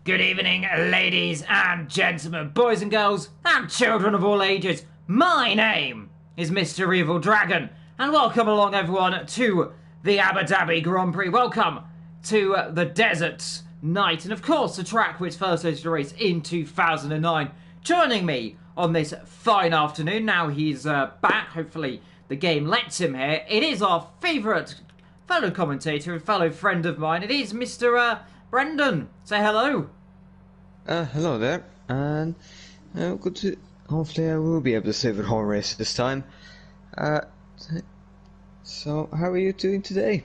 Good evening, ladies and gentlemen, boys and girls, and children of all ages. My name is Mr. Evil Dragon, and welcome along, everyone, to the Abu Dhabi Grand Prix. Welcome to the Deserts Night, and of course, the track which first hosted the race in 2009. Joining me on this fine afternoon, now he's back, hopefully the game lets him here. It is our favourite fellow commentator and fellow friend of mine. It is Mr. Brendan. Say hello. Hello there, and good to. Hopefully, I will be able to save a whole race this time. So, how are you doing today?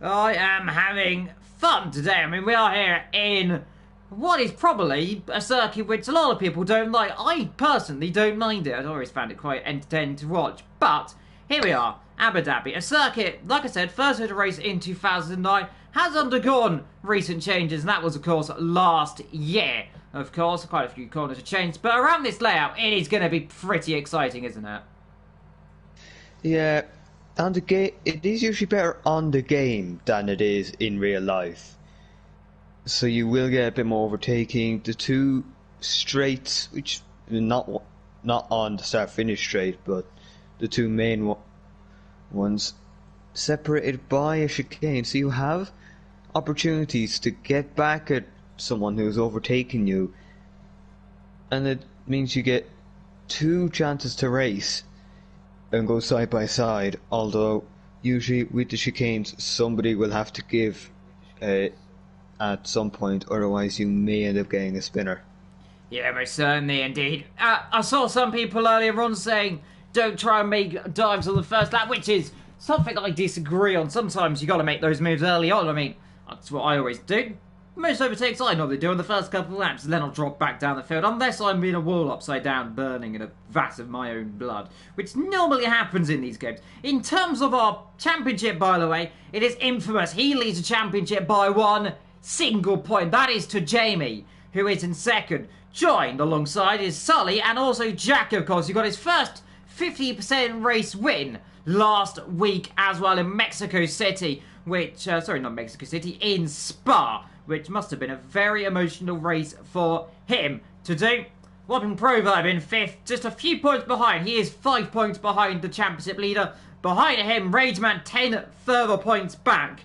I am having fun today. I mean, we are here in what is probably a circuit which a lot of people don't like. I personally don't mind it. I've always found it quite entertaining to watch. But here we are, Abu Dhabi, a circuit, like I said, first had a race in 2009, has undergone recent changes, and that was, of course, last year. Of course, quite a few corners have changed, but around this layout, it is going to be pretty exciting, isn't it? Yeah, on the game, it is usually better on the game than it is in real life. So you will get a bit more overtaking. The two straights, which not on the start-finish straight, but the two main ones separated by a chicane, so you have opportunities to get back at someone who's overtaking you, and it means you get two chances to race and go side by side, although usually with the chicanes somebody will have to give at some point, otherwise you may end up getting a spinner. Yeah, most certainly indeed. I saw some people earlier on saying don't try and make dives on the first lap, which is something I disagree on. Sometimes you got to make those moves early on. I mean, that's what I always do. Most overtakes I normally do in the first couple of laps, and then I'll drop back down the field, unless I'm in a wall upside down burning in a vat of my own blood, which normally happens in these games. In terms of our championship, by the way, it is infamous. He leads the championship by one single point. That is to Jamie, who is in second. Joined alongside is Sully, and also Jack, of course, who got his first 50% race win last week as well in Mexico City, which, sorry, not Mexico City, in Spa, which must have been a very emotional race for him to do. Whopping Proverb in fifth, just a few points behind. He is 5 points behind the championship leader. Behind him, Rageman 10 further points back.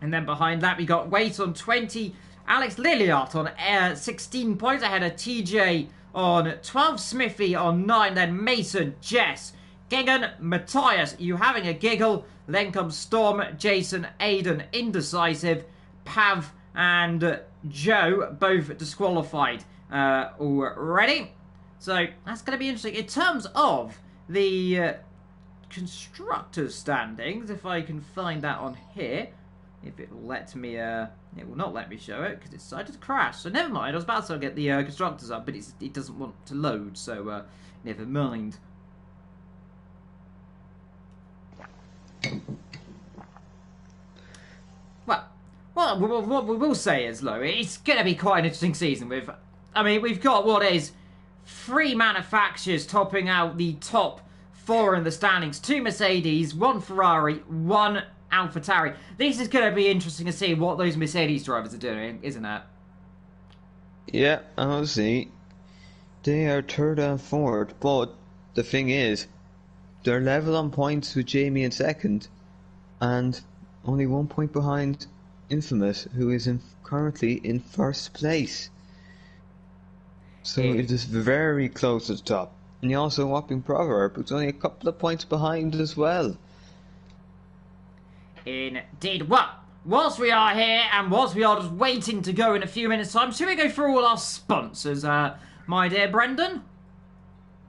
And then behind that, we got Wait on 20, Alex Lilliart on 16 points ahead of TJ on 12, Smithy on 9, then Mason, Jess, Gigan, Matthias, you having a giggle, then comes Storm, Jason, Aidan, Indecisive, Pav, and Joe, both disqualified already. So that's going to be interesting. In terms of the constructors' standings, if I can find that on here, if it will let me, it will not let me show it because it decided to crash. So never mind, I was about to get the constructors up, but it doesn't want to load, so never mind. Well, what we will say is, though, it's going to be quite an interesting season. We've got what is 3 manufacturers topping out the top 4 in the standings. 2 Mercedes, 1 Ferrari, 1 AlphaTauri. This is going to be interesting to see what those Mercedes drivers are doing, isn't it? Yeah, honestly, they are third and fourth, but the thing is, they're level on points with Jamie in second, and only 1 point behind Infamous, who is currently in first place. So it is very close to the top. And you also Whopping Proverb, who's only a couple of points behind as well. Indeed. Well, whilst we are here, and whilst we are just waiting to go in a few minutes' time, should we go through all our sponsors, my dear Brendan?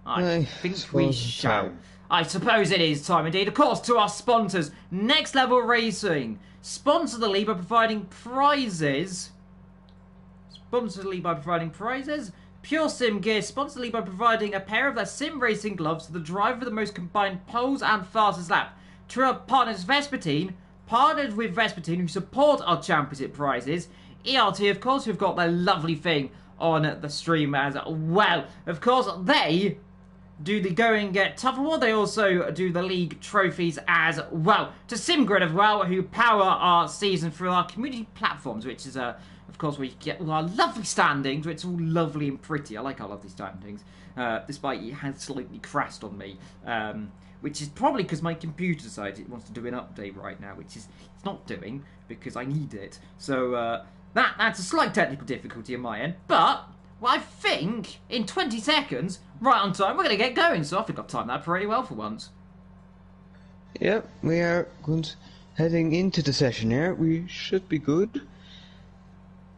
I think we shall. I suppose it is time indeed. Of course, to our sponsors, Next Level Racing. Sponsor the league by providing prizes. Pure Sim Gear. Sponsor the league by providing a pair of their sim racing gloves to the driver of the most combined poles and fastest lap. To our partners Vespertine, partnered with Vespertine, who support our championship prizes. ERT, of course, who've got their lovely thing on the stream as well. Of course, they do the Go and Get Tough Award. They also do the league trophies as well. To SimGrid as well, who power our season through our community platforms, which is, of of course, we get all our lovely standings, where it's all lovely and pretty. I like our lovely standings, despite it has slightly crashed on me, which is probably because my computer decided it wants to do an update right now, which it's not doing, because I need it. So, that's a slight technical difficulty on my end, but well, I think in 20 seconds, right on time, we're going to get going. So I think I've timed that pretty well for once. Yep, we are heading into the session here. We should be good.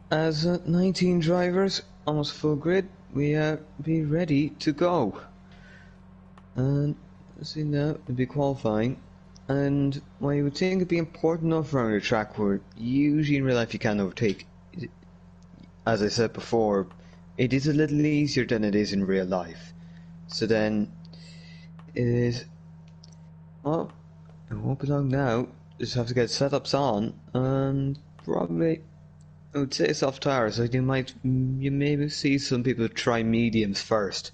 As 19 drivers, almost full grid, we be ready to go. And see now, we'll be qualifying. And while you would think it'd be important enough around a track where usually in real life you can overtake, as I said before, it is a little easier than it is in real life. So then, it is, well, it won't be long now. Just have to get setups on, and probably, I would say soft tires. So you maybe see some people try mediums first.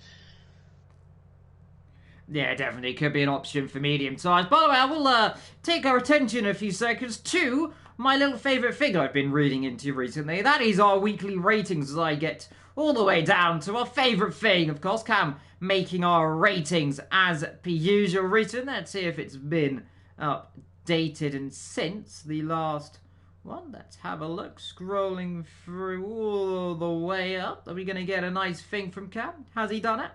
Yeah, definitely could be an option for medium tires. By the way, I will take our attention a few seconds to my little favourite thing I've been reading into recently. That is our weekly ratings, as I get all the way down to our favourite thing. Of course, Cam making our ratings as per usual written. Let's see if it's been updated and since the last one. Let's have a look. Scrolling through all the way up. Are we going to get a nice thing from Cam? Has he done it?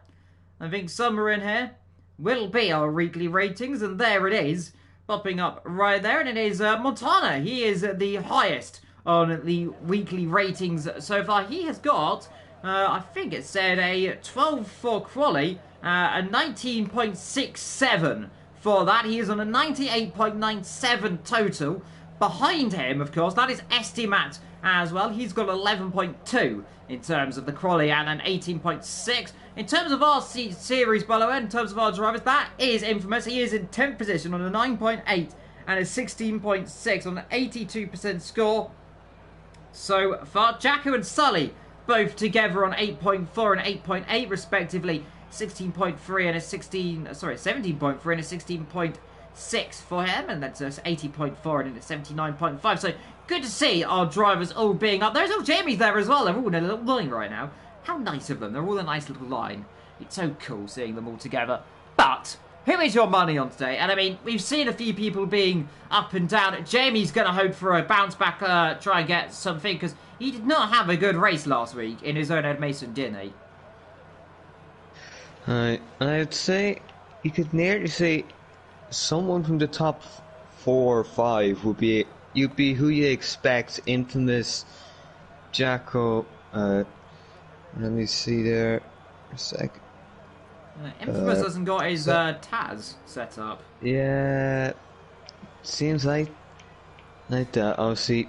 I think somewhere in here will be our weekly ratings, and there it is, popping up right there, and it is Montana. He is the highest on the weekly ratings so far. He has got, I think it said a 12 for quali, a 19.67 for that. He is on a 98.97 total. Behind him, of course, that is Estimat as well. He's got 11.2 in terms of the quali and an 18.6. In terms of our series, by the way, in terms of our drivers, that is Infamous. He is in 10th position on a 9.8 and a 16.6 on an 82% score. So far, Jacko and Sully both together on 8.4 and 8.8 respectively. 16.3 and a 17.3 and a 16.6 for him, and that's 80.4 and a 79.5. So good to see our drivers all being up. There's all Jamie's there as well. They're all in a little line right now. How nice of them. They're all a nice little line. It's so cool seeing them all together. But who is your money on today? And I mean, we've seen a few people being up and down. Jamie's going to hope for a bounce back, try and get something, because he did not have a good race last week in his own Ed Mason, didn't he? I'd say you could nearly say someone from the top 4 or 5 would be who you expect. Infamous, Jacko, let me see there a sec. Infamous hasn't got his Taz set up. Yeah, seems like that. Obviously,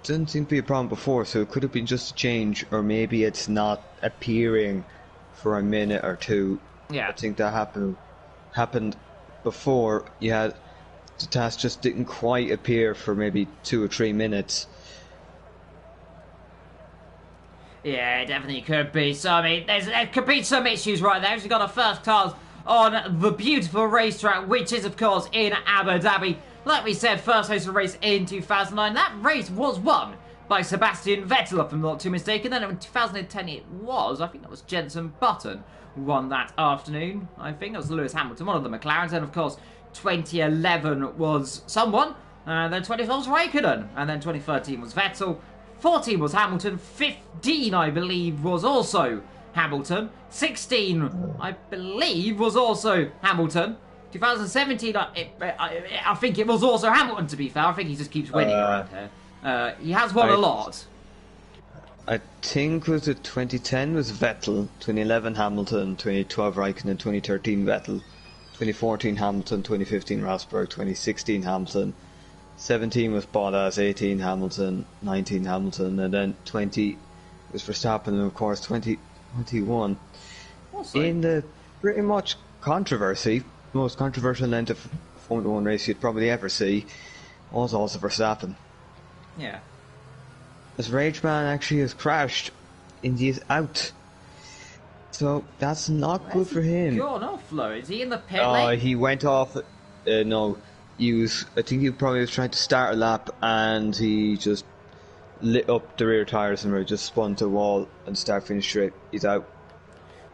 didn't seem to be a problem before, so it could have been just a change, or maybe it's not appearing for a minute or two. Yeah, I think that happened before. You had the task just didn't quite appear for maybe 2 or 3 minutes. Yeah, it definitely could be. So, I mean, there could be some issues right there. We've got our first cars on the beautiful racetrack, which is, of course, in Abu Dhabi. Like we said, first hosted race in 2009. That race was won by Sebastian Vettel, if I'm not too mistaken. Then in 2010 it was, I think that was Jenson Button who won that afternoon. I think it was Lewis Hamilton, one of the McLarens. And, of course, 2011 was someone. Then 2012 was Raikkonen. And then 2013 was Vettel. 14 was Hamilton, 15 I believe was also Hamilton, 16 I believe was also Hamilton, 2017 I think it was also Hamilton, to be fair. I think he just keeps winning around here. He has won a lot. I think was it 2010 was Vettel, 2011 Hamilton, 2012 Raikkonen, 2013 Vettel, 2014 Hamilton, 2015 Rosberg, 2016 Hamilton, 17 was Bottas, 18 Hamilton, 19 Hamilton, and then 20 was Verstappen, and of course 2021. In the pretty much controversy, most controversial end of Formula 1 race you'd probably ever see, was also Verstappen. Yeah. This Rage Man actually has crashed, and he is out. So that's not good for him. Gone off, though. Is he in the pit lane? He went off. No. I think he probably was trying to start a lap, and he just lit up the rear tyres and just spun to the wall and start finish straight. He's out.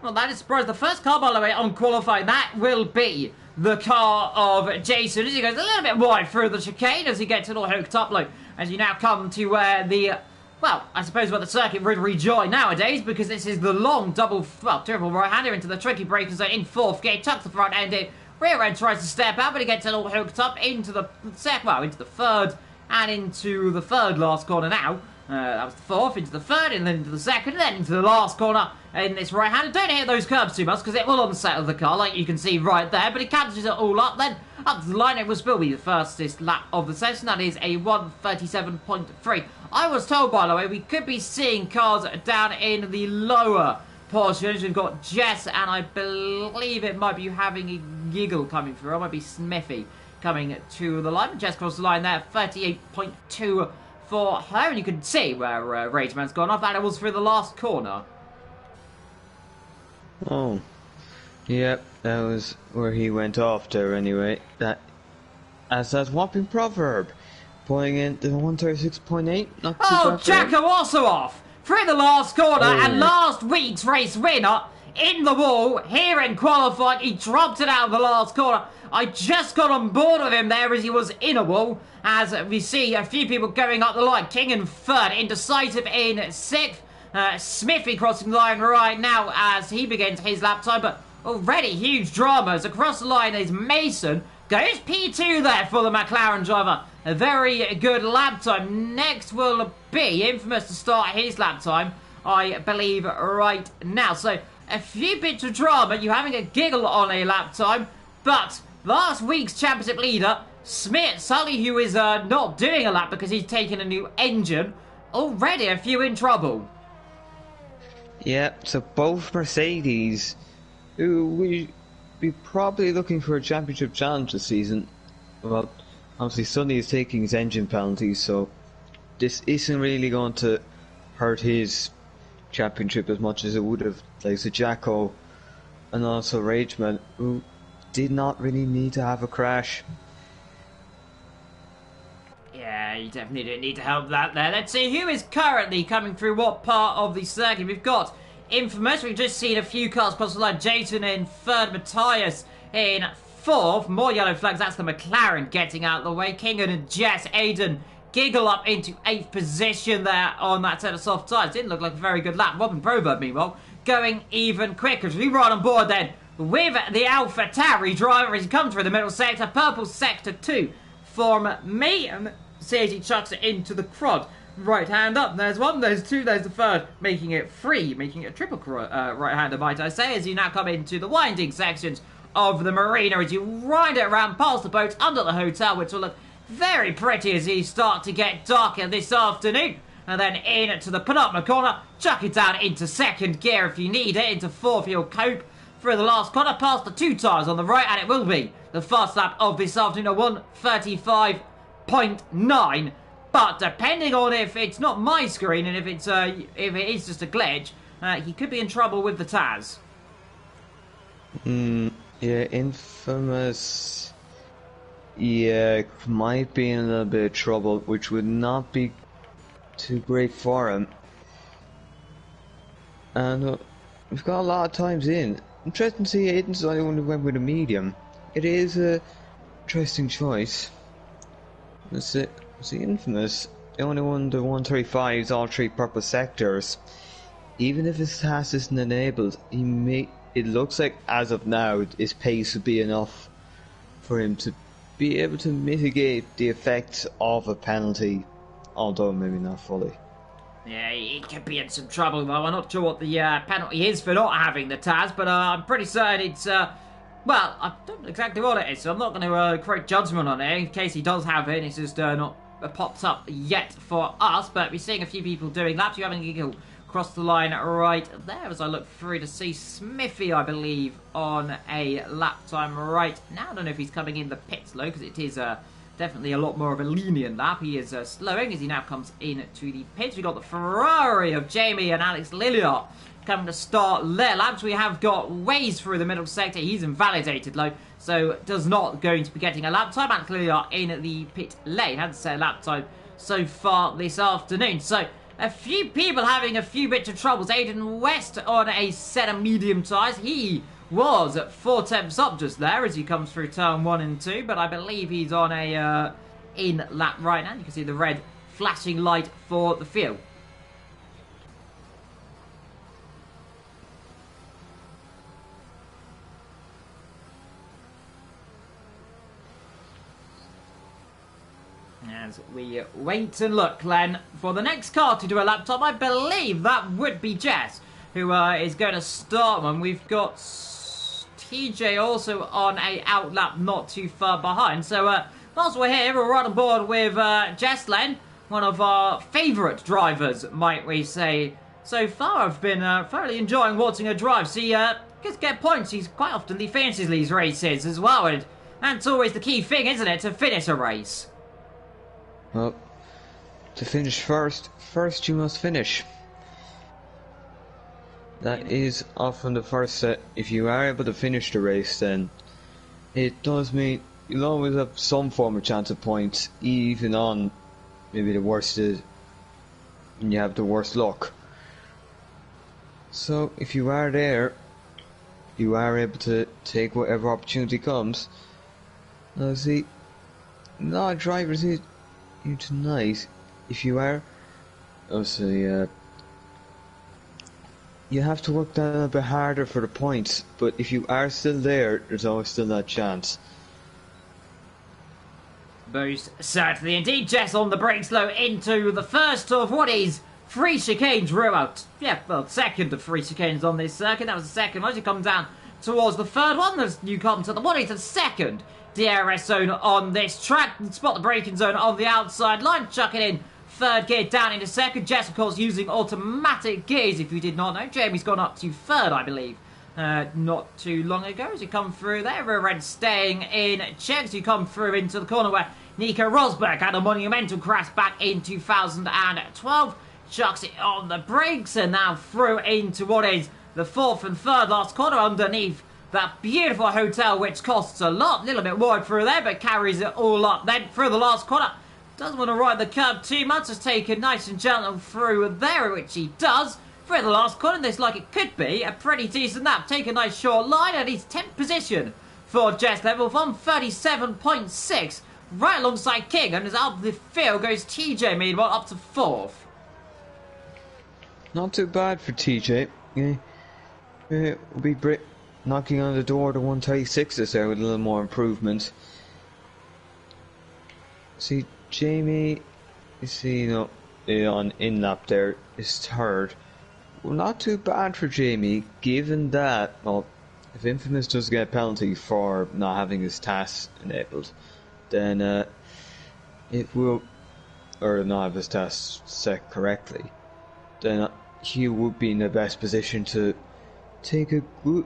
Well, that is surprised. The first car, by the way, on qualifying, that will be the car of Jason as he goes a little bit wide through the chicane as he gets it all hooked up low. As you now come to where well, I suppose where the circuit would rejoin nowadays, because this is the long triple right-hander into the tricky braking zone in fourth gear, tucks the front end in, rear end tries to step out, but he gets it all hooked up into the into the third, and into the third last corner now. That was the fourth, into the third, and then into the second, and then into the last corner in this right-hander. Don't hit those curbs too much, because it will unsettle the car, like you can see right there, but he catches it all up, then up to the line. It will still be the fastest lap of the session. That is a 1:37.3. I was told, by the way, we could be seeing cars down in the lower portions. We've got Jess, and I believe it might be having a giggle coming through. It might be Smithy coming to the line. Jess crossed the line there, 38.2 for her. And you can see where Rageman's gone off. That it was through the last corner. Oh. Yep, that was where he went off there anyway. As that whopping proverb. Pulling in the 136.8. Not too bad. Jacko also off through the last corner, and last week's race winner in the wall here in qualifying. He dropped it out of the last corner. I just got on board with him there as he was in a wall. As we see a few people going up the line. King in third, Indecisive in sixth. Smithy crossing the line right now as he begins his lap time, but already huge dramas. Across the line is Mason. Goes P2 there for the McLaren driver. A very good lap time. Next will be Infamous to start his lap time, I believe, right now. So, a few bits of drama. You having a giggle on a lap time. But, last week's championship leader, Sully, who is not doing a lap because he's taken a new engine, already a few in trouble. Yeah, so both Mercedes, who we be probably looking for a championship challenge this season. Well, obviously Sonny is taking his engine penalties, so this isn't really going to hurt his championship as much as it would have, like Jacko and also Rageman, who did not really need to have a crash. Yeah, you definitely didn't need to help that there. Let's see who is currently coming through what part of the circuit. We've got Infamous. We've just seen a few cars cross the line. Jason in third, Matthias in fourth. More yellow flags. That's the McLaren getting out of the way. Kingan and Jess. Aidan giggle up into 8th position there on that set of soft tyres. Didn't look like a very good lap. Robin Proverb, meanwhile, going even quicker. As we ride on board then with the Alpha Tauri driver. He's come through the middle sector. Purple sector 2 from me. And see as he chucks it into the crowd. Right hand up. There's one, there's two, there's the third. Making it 3. Making it a triple right hander, might I say, as you now come into the winding sections of the Marina. As you ride it around past the boats under the hotel, which will look very pretty as you start to get darker this afternoon. And then in to the penultimate corner. Chuck it down into second gear if you need it. Into fourth, you'll cope through the last corner. Past the 2 tyres on the right. And it will be the fast lap of this afternoon. A 1:35.9. But depending on if it's not my screen and if it is just a glitch, he could be in trouble with the Taz. Yeah, Infamous. Yeah, might be in a little bit of trouble, which would not be too great for him. And we've got a lot of times in. Interesting to see Aidan's the only one who went with a medium. It is a interesting choice. That's it. See, Infamous, the only one, the 135s, all 3 purple sectors. Even if his task isn't enabled, it looks like as of now his pace would be enough for him to be able to mitigate the effects of a penalty, although maybe not fully. Yeah, he could be in some trouble though. I'm not sure what the penalty is for not having the Taz, but I'm pretty certain it's well, I don't know exactly what it is, so I'm not going to create judgment on it in case he does have it and it's just not popped up yet for us. But we're seeing a few people doing laps. You're having a giggle across the line right there as I look through to see Smithy, I believe, on a lap time right now. I don't know if he's coming in the pits low because it is definitely a lot more of a lenient lap. He is slowing as he now comes in to the pits. We've got the Ferrari of Jamie and Alex Lilliard coming to start their laps. We have got Waze through the middle sector. He's invalidated low, so does not going to be getting a lap time. Alex Lilliard in the pit lane. Had to say a lap time so far this afternoon. So a few people having a few bits of troubles. Aidan West on a set of medium tyres. He was at 4 tenths up just there as he comes through turn 1 and 2, but I believe he's on a in lap right now. You can see the red flashing light for the field. As we wait and look, Glenn, for the next car to do a lap time, I believe that would be Jess, who is going to start one. We've got TJ also on a out lap not too far behind. So, whilst we're here, we're right on board with Jess, Glenn, one of our favourite drivers, might we say. So far, I've been thoroughly enjoying watching her drive. She gets get points. She's quite often the finishes these races as well, and that's always the key thing, isn't it, to finish a race? Well, to finish first you must finish. That is often the first set. If you are able to finish the race, then it does mean you'll always have some form of chance of points, even on maybe the worst is when you have the worst luck. So if you are there, you are able to take whatever opportunity comes. Now see, a lot of drivers here tonight, if you are, obviously, you have to work down a bit harder for the points, but if you are still there, there's always still that chance. Most certainly indeed. Jess on the brakes low into the first of what is 3 chicanes throughout. Yeah, well, second of 3 chicanes on this circuit. That was the second. As you come down towards the third one, as you come to the what is the second DRS zone on this track. Spot the braking zone on the outside line. Chuck it in third gear down into second. Jess, of course, using automatic gears, if you did not know. Jamie's gone up to third, I believe, not too long ago. As you come through there, rear end staying in check. As you come through into the corner where Nico Rosberg had a monumental crash back in 2012. Chucks it on the brakes and now through into what is the fourth and third last corner underneath that beautiful hotel, which costs a lot. A little bit wide through there, but carries it all up. Then through the last corner. Doesn't want to ride the curb too much. Just take it nice and gentle through there, which he does. Through the last corner, this like it could be a pretty decent lap. Take a nice short line, and he's 10th position for Jess level 137.6. Right alongside King, and as out of the field goes TJ, meanwhile, up to 4th. Not too bad for TJ. Yeah. We'll be knocking on the door to 136s there with a little more improvement. See, Jamie, you see, you know, on in-lap there is third. Well, not too bad for Jamie, given that, well, if Infamous does get a penalty for not having his tasks enabled, then it will, or not have his tasks set correctly, then he would be in the best position to take a good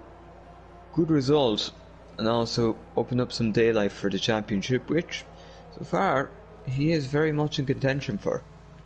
result and also open up some daylight for the championship, which so far he is very much in contention for.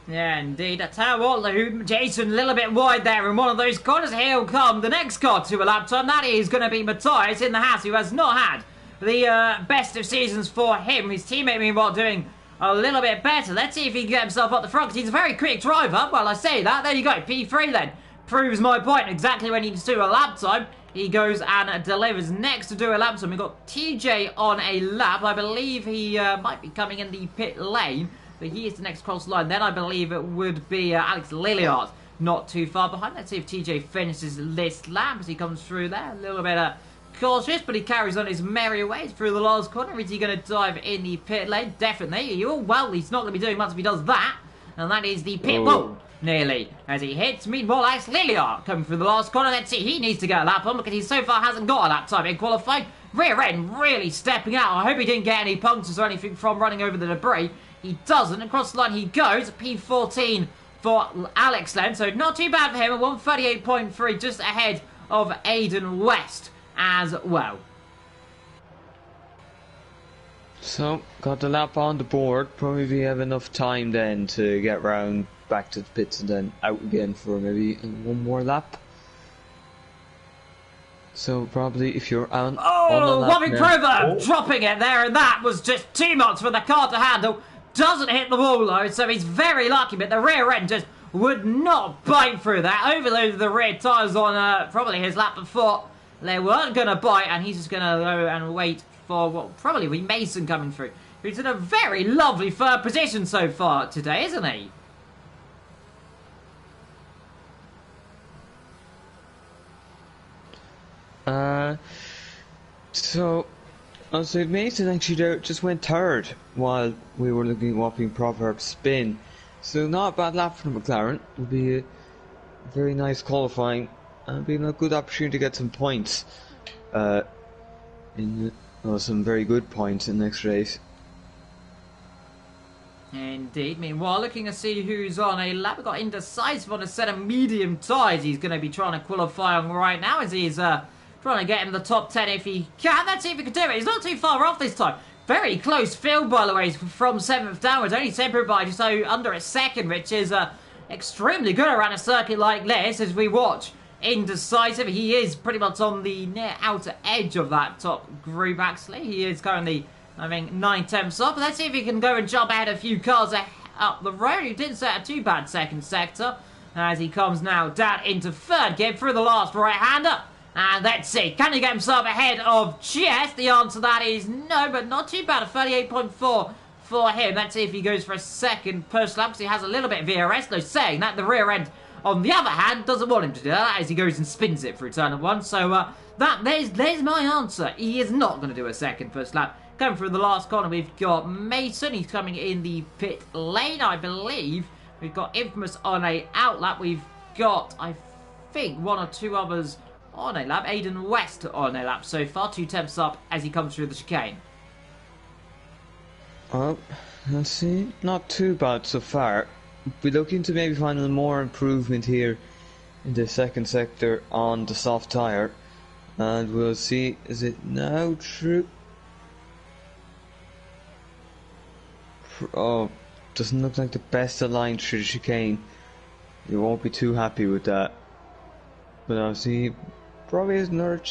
Yeah, indeed. I tell you what, Jason a little bit wide there in one of those corners. Here'll come the next car to a lap time. That is going to be Matthias in the house, who has not had the best of seasons for him. His teammate, meanwhile, doing a little bit better. Let's see if he can get himself up the front, because he's a very quick driver. Well, I say that. There you go. P3 then. Proves my point. Exactly when he needs to do a lap time, he goes and delivers. Next to do a lap time, we've got TJ on a lap. I believe he might be coming in the pit lane, but he is the next cross line. Then I believe it would be Alex Lilliard not too far behind. Let's see if TJ finishes this lap as he comes through there. A little bit cautious, but he carries on his merry way through the last corner. Is he going to dive in the pit lane? Definitely. Well, he's not going to be doing much if he does that. And that is the pit wall. Nearly as he hits. Meanwhile, Alex Lilliard coming through the last corner. Let's see, he needs to get a lap on because he so far hasn't got a lap time in qualifying. Rear end really stepping out. I hope he didn't get any punctures or anything from running over the debris. He doesn't. Across the line he goes. P14 for Alex then. So not too bad for him. 138.3 just ahead of Aidan West as well. So, got the lap on the board. Probably have enough time then to get round back to the pits and then out again for maybe one more lap. So probably if you're on the lap Bobby Prover dropping it there, and that was just too much for the car to handle. doesn't hit the wall though, so he's very lucky, but the rear end just would not bite through that. Overloaded the rear tyres on probably his lap before. They weren't going to bite, and he's just going to go and wait for what probably will be Mason coming through. Who's in a very lovely third position so far today, isn't he? So Mason actually just went third while we were looking at Whopping Proverb spin. So not a bad lap for the McLaren. Will be a very nice qualifying and being a good opportunity to get some points. Some very good points in the next race. Indeed. Meanwhile, looking to see who's on a lap. We've got Indecisive on a set of medium tyres. He's going to be trying to qualify on right now as he's trying to get in the top 10 if he can. Let's see if he can do it. He's not too far off this time. Very close field, by the way, from 7th downwards. Only separated by just under a second, which is extremely good around a circuit like this as we watch Indecisive. He is pretty much on the near outer edge of that top group, actually. He is currently, I think, 9/10 off. But let's see if he can go and jump ahead a few cars up the road. He didn't set a too bad second sector as he comes now down into third gear through the last right-hander. And let's see, can he get himself ahead of Jess? The answer to that is no, but not too bad. A 38.4 for him. Let's see if he goes for a second push lap, because he has a little bit of VRS, though, saying that the rear end, on the other hand, doesn't want him to do that as he goes and spins it through turn 1. So there's my answer. He is not going to do a second push lap. Coming through the last corner, we've got Mason. He's coming in the pit lane, I believe. We've got Infamous on a outlap. We've got, I think, one or two others on a lap. Aidan West on a lap so far. 2/10 up as he comes through the chicane. Well, let's see. Not too bad so far. We're looking to maybe find a little more improvement here in the second sector on the soft tyre. And we'll see. Is it now true? Oh, doesn't look like the best aligned through the chicane. You won't be too happy with that. But I'll see. Probably has another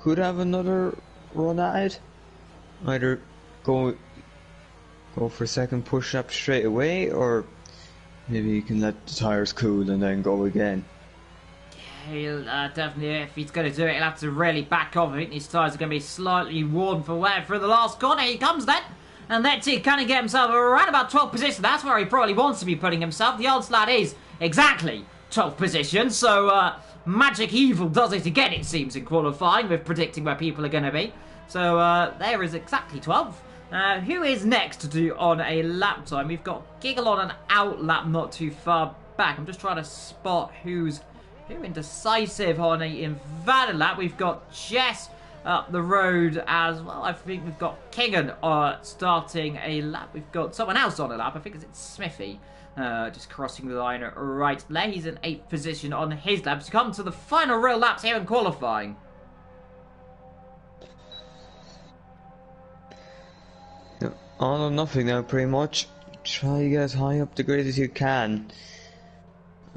could have another run at it. Either go for a second push up straight away, or maybe you can let the tyres cool and then go again. Yeah, he'll definitely, if he's going to do it, he'll have to really back off. I think these tyres are going to be slightly worn for wear through the last corner. He comes then. And let's see, can he get himself around about 12th position? That's where he probably wants to be putting himself. The answer to that is exactly 12th position. So, Magic Evil does it again, it seems, in qualifying with predicting where people are going to be. So, there is exactly 12th. Who is next to do on a lap time? We've got Giggle on an out lap not too far back. I'm just trying to spot who Indecisive on a invalid lap. We've got Jess up the road as well. I think we've got Kingan starting a lap. We've got someone else on a lap. I think it's Smithy just crossing the line right there. He's in 8th position on his laps. Come to the final real laps here in qualifying. All or nothing now, pretty much. Try to get as high up the grid as you can.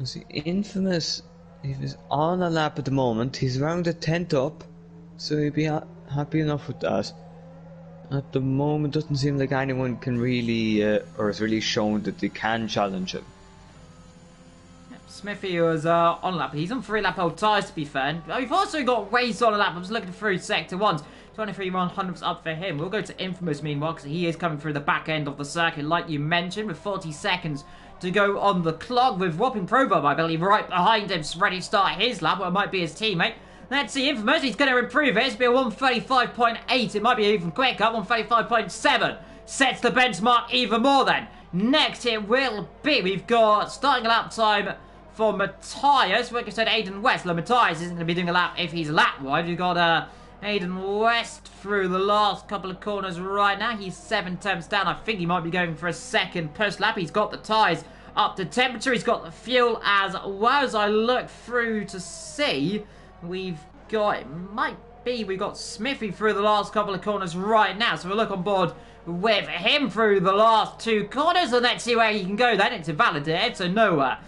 See, Infamous, he's on a lap at the moment. He's around the 10th up, so he'd be happy enough with that. At the moment, doesn't seem like anyone can really, or has really shown that they can challenge him. Smithy was on a lap. He's on 3-lap old tyres, to be fair. We've also got Waze on a lap. I'm just looking through sector 1. 23 100s up for him. We'll go to Infamous meanwhile, because he is coming through the back end of the circuit, like you mentioned, with 40 seconds to go on the clock, with Whopping Proverb, I believe, right behind him, ready to start his lap, or it might be his teammate. Let's see, Infamous, he's going to improve it. It's be a 135.8. It might be even quicker. 135.7 sets the benchmark even more then. Next it will be, we've got starting a lap time for Matthias. Like I said, Aidan West. Matthias isn't going to be doing a lap if he's lap wide. We've got Aidan West through the last couple of corners right now. He's 7/10 down. I think he might be going for a second push lap. He's got the tyres up to temperature. He's got the fuel as well. As I look through to see, we've got Smithy through the last couple of corners right now. So we'll look on board with him through the last 2 corners, and let's see where he can go then. It's invalidated, so nowhere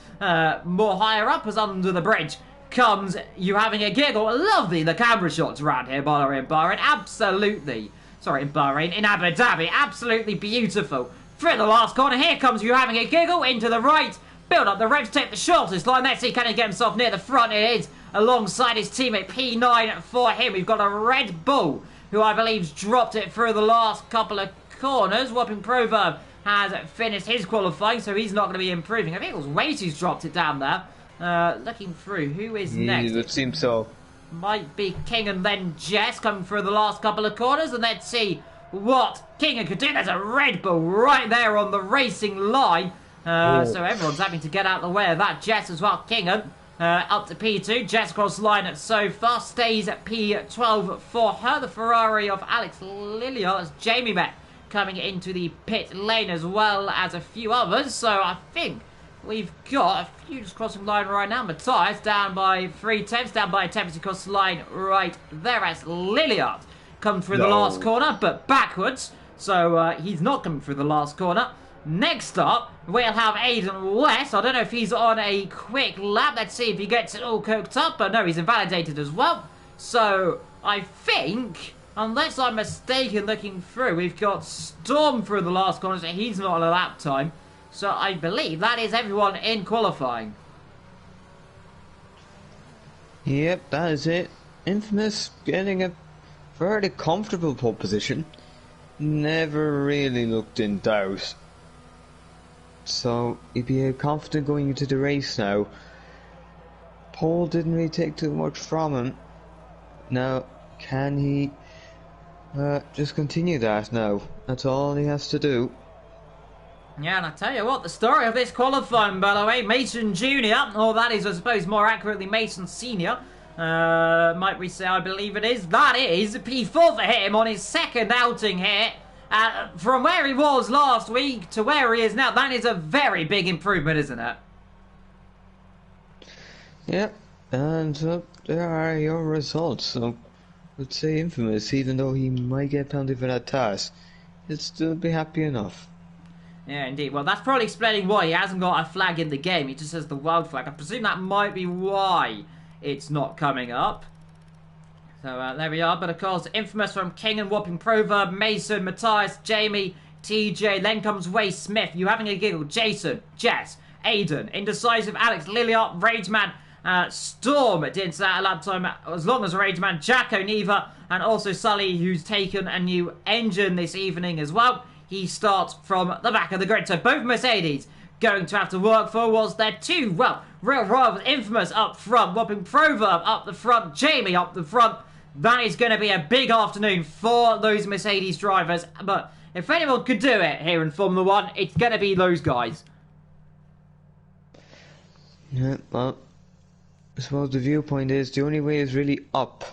more higher up as under the bridge comes you having a giggle. Lovely the camera shots around here, by the way, in Bahrain. Absolutely. Sorry, in Bahrain. In Abu Dhabi. Absolutely beautiful through the last corner. Here comes you having a giggle into the right. Build up the revs, take the shortest line. Let's see, can he get himself near the front? It is alongside his teammate P9 for him. We've got a Red Bull, who I believe's dropped it through the last couple of corners. Whopping Proverb has finished his qualifying, so he's not going to be improving. I think it was Waze who's dropped it down there. Looking through, who is next? It seems so. Might be King and then Jess coming through the last couple of corners, and let's see what King could do. There's a Red Bull right there on the racing line. So everyone's having to get out of the way of that. Jess as well. Kingham up to P2. Jess cross line so far. Stays at P12 for her. The Ferrari of Alex Lilliot as Jamie met coming into the pit lane as well as a few others. So I think we've got a few just crossing line right now. Matthias down by 3/10. Down by a 10 across the line right there as Lilliot come through the last corner, but backwards. So he's not coming through the last corner. Next up, we'll have Aidan West. I don't know if he's on a quick lap. Let's see if he gets it all cooked up. But no, he's invalidated as well. So I think, unless I'm mistaken looking through, we've got Storm through the last corner, so he's not on a lap time. So I believe that is everyone in qualifying. Yep, that is it. Infamous getting a fairly comfortable pole position. Never really looked in doubt. So he'd be confident going into the race now. Pole didn't really take too much from him. Now, can he just continue that now? That's all he has to do. Yeah, and I tell you what, the story of this qualifying, by the way, Mason Jr., or that is, I suppose, more accurately, Mason Senior, might we say, I believe it is. That is P4 for him on his second outing here. From where he was last week to where he is now, that is a very big improvement, isn't it? Yep, and there are your results. So, let's say Infamous, even though he might get penalty for that task, he'll still be happy enough. Yeah, indeed. Well, that's probably explaining why he hasn't got a flag in the game. He just has the wild flag. I presume that might be why it's not coming up. So there we are. But of course, Infamous from King and Whopping Proverb, Mason, Matthias, Jamie, TJ. Then comes Way Smith. You having a giggle? Jason, Jess, Aidan, Indecisive, Alex, Lilliot, Rageman, Storm didn't say at lap time as long as Rageman, Jacko, Neva, and also Sully, who's taken a new engine this evening as well. He starts from the back of the grid. So both Mercedes going to have to work for was there two, well, real rivals. Infamous up front, Whopping Proverb up the front, Jamie up the front. That is going to be a big afternoon for those Mercedes drivers. But if anyone could do it here in Formula 1, it's going to be those guys. Yeah, well, I suppose the viewpoint is the only way is really up.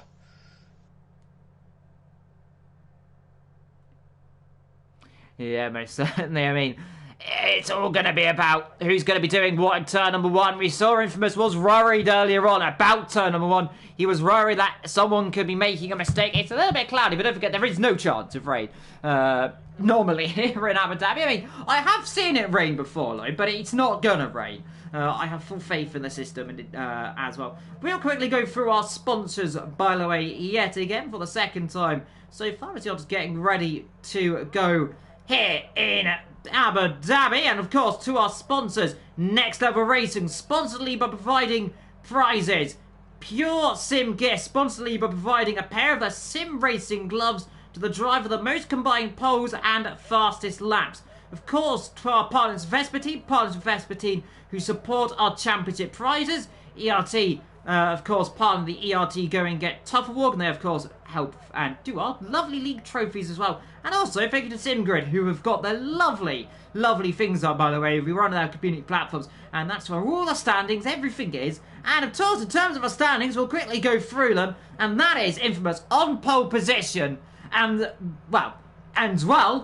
Yeah, most certainly. I mean, it's all going to be about who's going to be doing what in turn number one. We saw Infamous was worried earlier on about turn number one. He was worried that someone could be making a mistake. It's a little bit cloudy, but don't forget, there is no chance of rain. Normally here in Abu Dhabi. I mean, I have seen it rain before, though, but it's not going to rain. I have full faith in the system and as well. We'll quickly go through our sponsors, by the way, yet again for the second time. So far as you're just getting ready to go here in Abu Dhabi, and of course to our sponsors, Next Level Racing, sponsored by providing prizes. Pure Sim Gear, sponsored by providing a pair of the sim racing gloves to the driver, the most combined poles and fastest laps. Of course, to our partners Vespertine, who support our championship prizes. ERT, of course, part of the ERT Go and Get Tough Award, and they, of course, help and do our lovely league trophies as well. And also, thank you to SimGrid, who have got their lovely, lovely things up, by the way. We run our community platforms, and that's where all the standings, everything is. And of course, in terms of our standings, we'll quickly go through them, and that is Infamous on pole position. And, well,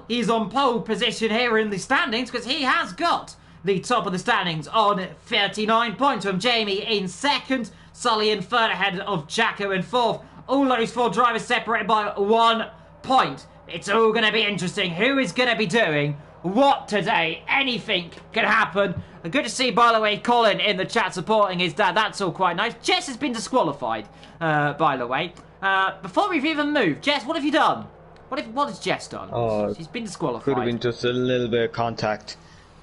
he's on pole position here in the standings, because he has got the top of the standings on 39 points, from Jamie in second, Sully in third, ahead of Jacko in fourth. All those four drivers separated by 1 point. It's all going to be interesting. Who is going to be doing what today? Anything can happen. Good to see, by the way, Colin in the chat supporting his dad. That's all quite nice. Jess has been disqualified, by the way. Before we've even moved, Jess, what have you done? What has Jess done? Oh, She's been disqualified. Could have been just a little bit of contact.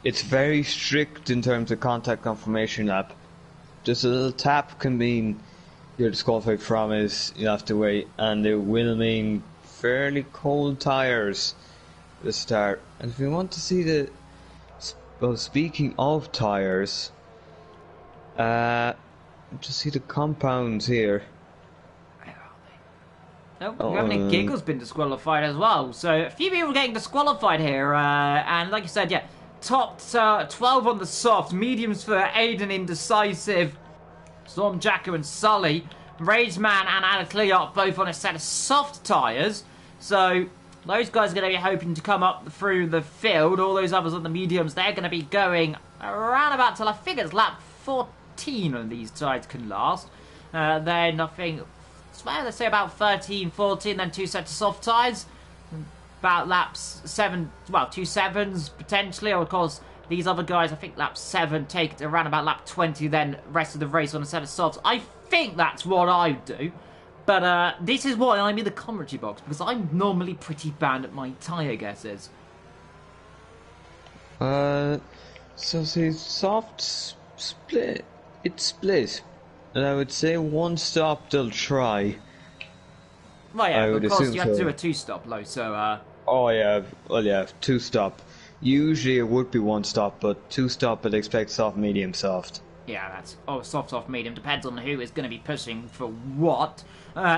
It's very strict in terms of contact confirmation lap. Just a little tap can mean you're disqualified from it, you'll have to wait, and it will mean fairly cold tyres at the start. And if you want to see the... Well, speaking of tyres, just see the compounds here. No, Remnant Giggle's been disqualified as well. So a few people getting disqualified here. And like you said, yeah, top 12 on the soft. Mediums for Aidan Indecisive, Storm Jacker and Sully. Rageman and Anacleot both on a set of soft tyres. So those guys are going to be hoping to come up through the field. All those others on the mediums, they're going to be going around about till I think it's lap 14 on these tyres can last. Then I think... Well, let's say about 13, 14, then 2 sets of soft tyres. About laps 7, well, 2 7s potentially. Or of course, these other guys, I think lap 7 take it around about lap 20, then rest of the race on a set of softs. I think that's what I do. But this is why I'm in the commentary box, because I'm normally pretty bad at my tyre guesses. So see, soft split, it's split. And I would say one stop they'll try. Well, yeah, of course you have to so. do a 2-stop though, so Oh yeah, well yeah, 2-stop. Usually it would be 1 stop, but 2-stop I'd expect soft, medium, soft. yeah, that's soft, medium. Depends on who is going to be pushing for what.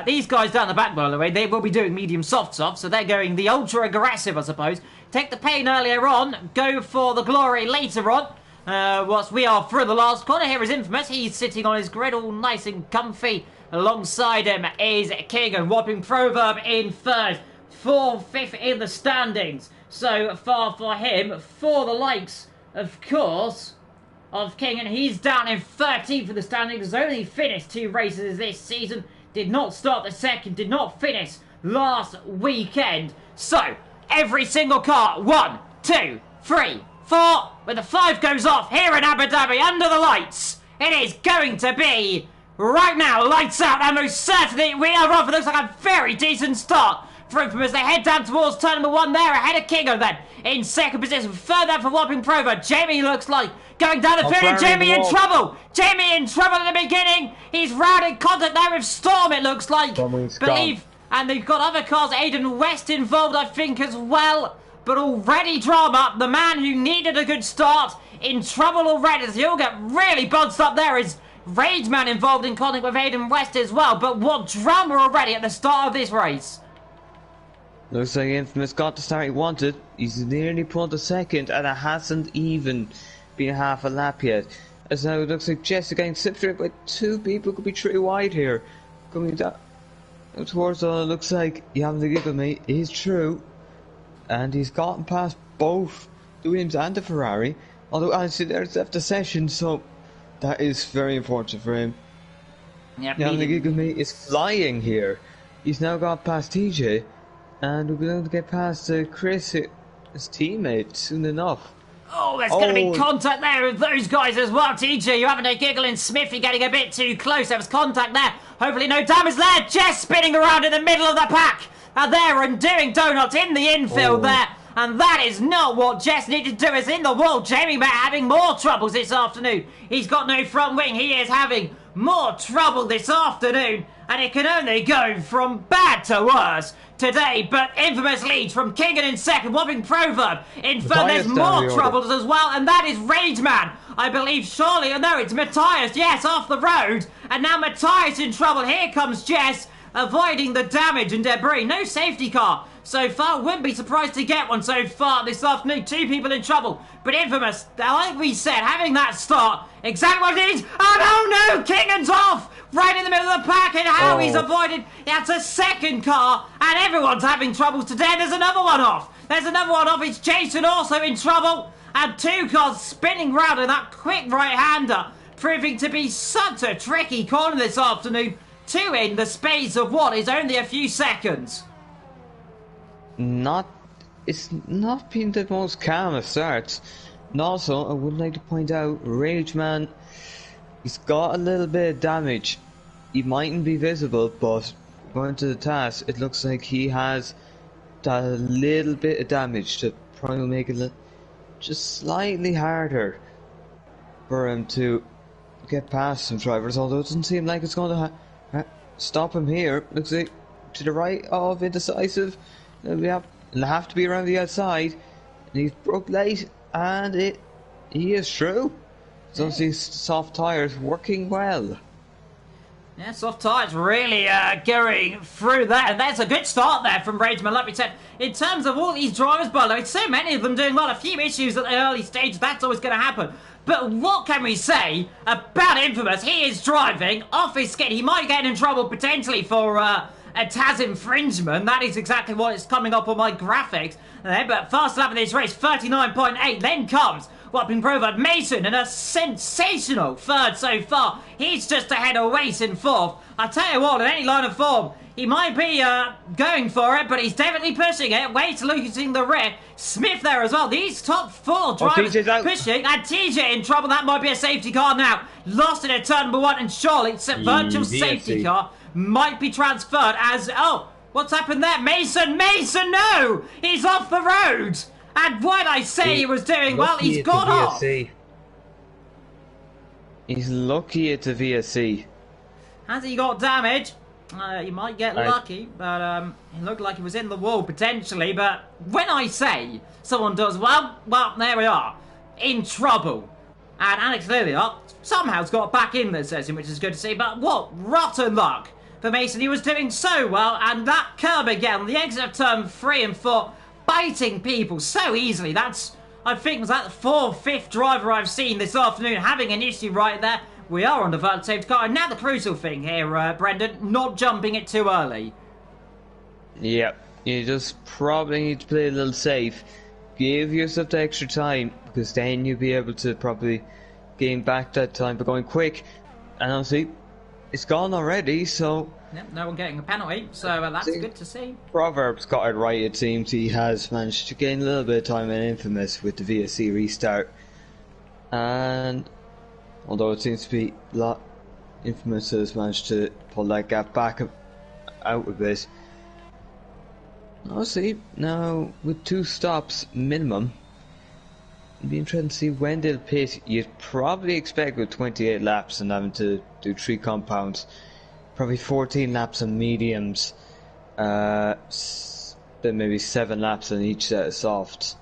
These guys down the back, by the way, they will be doing medium, soft, so they're going the ultra aggressive, I suppose. Take the pain earlier on, go for the glory later on. Whilst we are through the last corner, here is Infamous. He's sitting on his grid all nice and comfy. Alongside him is King and Whopping Proverb in 3rd. 4th, 5th in the standings. So far for him, for the likes, of course, of King. And he's down in 13th in the standings. Only finished 2 races this season. Did not start the second. Did not finish last weekend. So, every single car, 1, 2, 3, 4, when the 5 goes off here in Abu Dhabi under the lights, it is going to be right now, lights out, and most certainly we are off. It looks like a very decent start for Infamous. They head down towards turn number 1 there, ahead of Kingo then. In second position, further for Whopping Prover. Jamie looks like going down the field. Jamie in trouble. Jamie in trouble at the beginning. He's rounded contact there with Storm, it looks like. And they've got other cars, Aidan West involved, I think, as well. But already drama, the man who needed a good start, in trouble already, as he'll get really buzzed up there. Is Rageman involved in contact with Aidan West as well. But what drama already at the start of this race. Looks like Infamous got the start he wanted. He's nearly pulled a second, and it hasn't even been half a lap yet. As now it looks like Jess getting slipstreamed by 2 people, could be 3 wide here. Coming down towards all, it looks like you haven't to give him me is true. And he's gotten past both the Williams and the Ferrari. Although honestly, there's left the session, so that is very important for him. Yep, now the gig of me is flying here. He's now got past TJ, and we'll be able to get past Chris, his teammate, soon enough. Oh, there's going to be contact there with those guys as well, TJ. You're having a giggle and Smithy getting a bit too close. There was contact there. Hopefully no damage there. Jess spinning around in the middle of the pack. There and doing donuts in the infield there. And that is not what Jess needed to do. It's in the wall. Jamie Matt having more troubles this afternoon. He's got no front wing. He is having more trouble this afternoon. And it can only go from bad to worse today. But Infamous leads from Kingan in second. Whopping Proverb in third. There's more troubles as well. And that is Rageman, I believe, surely. No, it's Matthias. Yes, off the road. And now Matthias in trouble. Here comes Jess, avoiding the damage and debris. No safety car so far. Wouldn't be surprised to get one so far this afternoon. 2 people in trouble. But Infamous, like we said, having that start, exactly what it is. Oh no, Kingan's off! Right in the middle of the pack, and how he's avoided. That's a second car, and everyone's having troubles today. There's another one off. There's another one off. It's Jason also in trouble. And 2 cars spinning round in that quick right-hander, proving to be such a tricky corner this afternoon. 2 in the space of what is only a few seconds. It's not been the most calm of starts. And also, I would like to point out, Rageman, he's got a little bit of damage. He mightn't be visible, but going to the task, it looks like he has that little bit of damage to probably make it just slightly harder for him to get past some drivers, although it doesn't seem like it's going to stop him here. Looks like to the right of indecisive. It'll have to be around the outside. And he's broke late, and he is through. So these soft tyres working well. Yeah, soft tyres really going through there. And that's a good start there from Rageman, like we said. In terms of all these drivers, by the way, so many of them doing well. A few issues at the early stage, that's always going to happen. But what can we say about Infamous? He is driving off his skid. He might get in trouble potentially for a TAS infringement. That is exactly what is coming up on my graphics. But fast lap of this race, 39.8. Then comes what been proven Mason in a sensational third so far. He's just ahead of Wace in fourth. I tell you what, in any line of form, he might be going for it, but he's definitely pushing it. Wace losing the rear. Smith there as well. These top four drivers pushing. And TJ in trouble. That might be a safety car now. Lost it at turn number one, and surely it's a virtual safety car. Might be transferred as... Oh, what's happened there? Mason, no! He's off the road! And what I say he was doing well, he's gone off. He's lucky at the VSC. Has he got damage? He might get lucky, but it looked like he was in the wall potentially. But when I say someone does well, there we are. In trouble. And Alex Lilliard somehow's got back in the session, which is good to see. But what rotten luck for Mason. He was doing so well, and that curb again, the exit of turn 3 and 4, biting people so easily. That's, I think, was that the 4th, 5th driver I've seen this afternoon having an issue right there. We are on the vertical safety car, and now the crucial thing here, Brendan, not jumping it too early. Yep, you just probably need to play a little safe. Give yourself the extra time, because then you'll be able to probably gain back that time by going quick. And obviously, it's gone already, so... Yep, no one getting a penalty, so that's good to see. Proverbs got it right, it seems. He has managed to gain a little bit of time in Infamous with the VSC restart. And although it seems to be a lot, Infamous has managed to pull that gap back out a bit. Obviously, now with 2 stops minimum, it'll be interesting to see when they'll pit. You'd probably expect with 28 laps and having to do 3 compounds, probably 14 laps on mediums, then maybe 7 laps on each set of softs,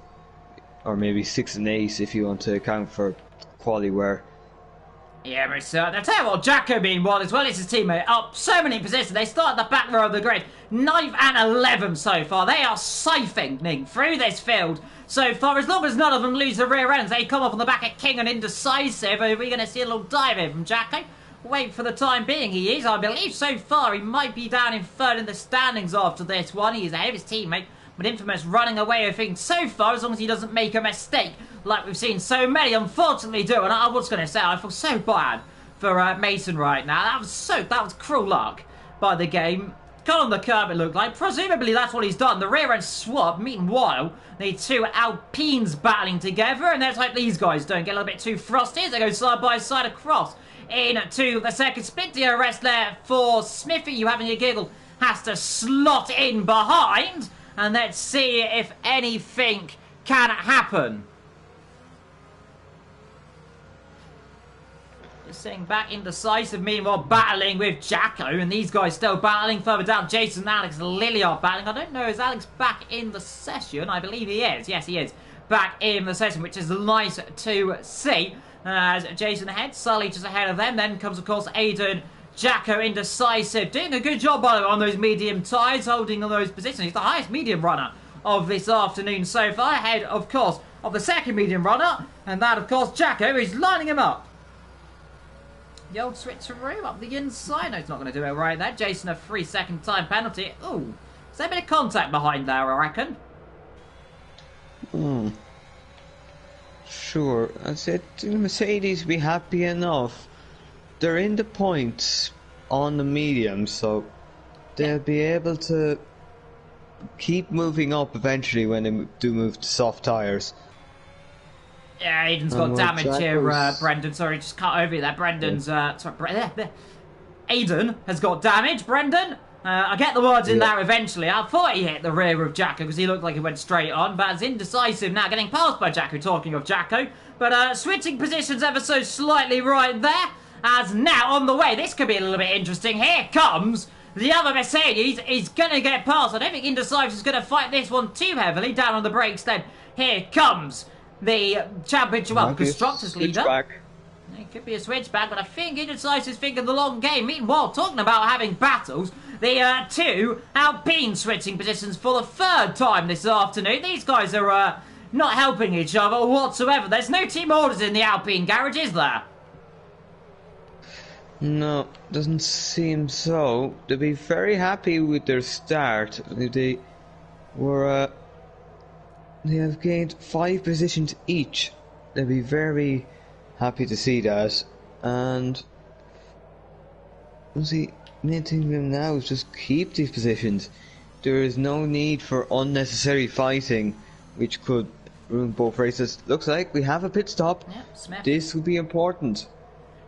or maybe 6 and 8 if you want to account for quali wear. Yeah, but I'll tell you what, Jacko meanwhile as well as his teammate up so many positions. They start at the back row of the grid, 9th and 11th so far. They are siphoning through this field so far. As long as none of them lose the rear ends, they come up on the back at King and Indecisive. Are we going to see a little dive here from Jacko? Wait for the time being, he is. I believe so far he might be down in 3rd in the standings after this one. He is ahead of his teammate, but Infamous running away with things so far, as long as he doesn't make a mistake like we've seen so many unfortunately do. And I was going to say, I feel so bad for Mason right now. That was cruel luck by the game. Got on the curb, it looked like. Presumably that's what he's done. The rear end swap. Meanwhile, the 2 Alpines battling together, and let's hope these guys don't get a little bit too frosty as they go side by side across into the second split. DRS there for Smithy. You having a giggle? Has to slot in behind, and let's see if anything can happen. Just sitting back indecisive, meanwhile battling with Jacko, and these guys still battling further down. Jason and Alex Lilly are battling. I don't know, is Alex back in the session? I believe he is. Yes, he is back in the session, which is nice to see. As Jason ahead, Sully just ahead of them. Then comes, of course, Aidan, Jacko, Indecisive, doing a good job, by the way, on those medium tyres, holding on those positions. He's the highest medium runner of this afternoon so far, ahead, of course, of the second medium runner, and that, of course, Jacko is lining him up. The old switcheroo up the inside. No, he's not going to do it right there. Jason, a 3-second time penalty. Ooh, is there a bit of contact behind there, I reckon? Sure. I said Mercedes be happy enough. They're in the points on the medium, so they'll be able to keep moving up eventually when they do move to soft tyres. Yeah, Aidan's got damage here, Brendan. Sorry, just cut over you there. Brendan's, Aidan has got damage, Brendan. I get the words in there eventually. I thought he hit the rear of Jacko because he looked like he went straight on, but it's indecisive now, getting passed by Jacko, talking of Jacko. But switching positions ever so slightly right there, as now on the way. This could be a little bit interesting. Here comes the other Mercedes. He's going to get past. I don't think Indecisive is going to fight this one too heavily. Down on the brakes then. Here comes the championship, well, constructors leader. It could be a switchback, but I think Indecisive is thinking the long game. Meanwhile, talking about having battles, the two Alpine switching positions for the third time this afternoon. These guys are not helping each other whatsoever. There's no team orders in the Alpine garage, is there? No, doesn't seem so. They'll be very happy with their start. They were, they have gained 5 positions each. They'll be very happy to see that. And the main thing for them now is just keep these positions. There is no need for unnecessary fighting, which could ruin both races. Looks like we have a pit stop. Yep, this will be important.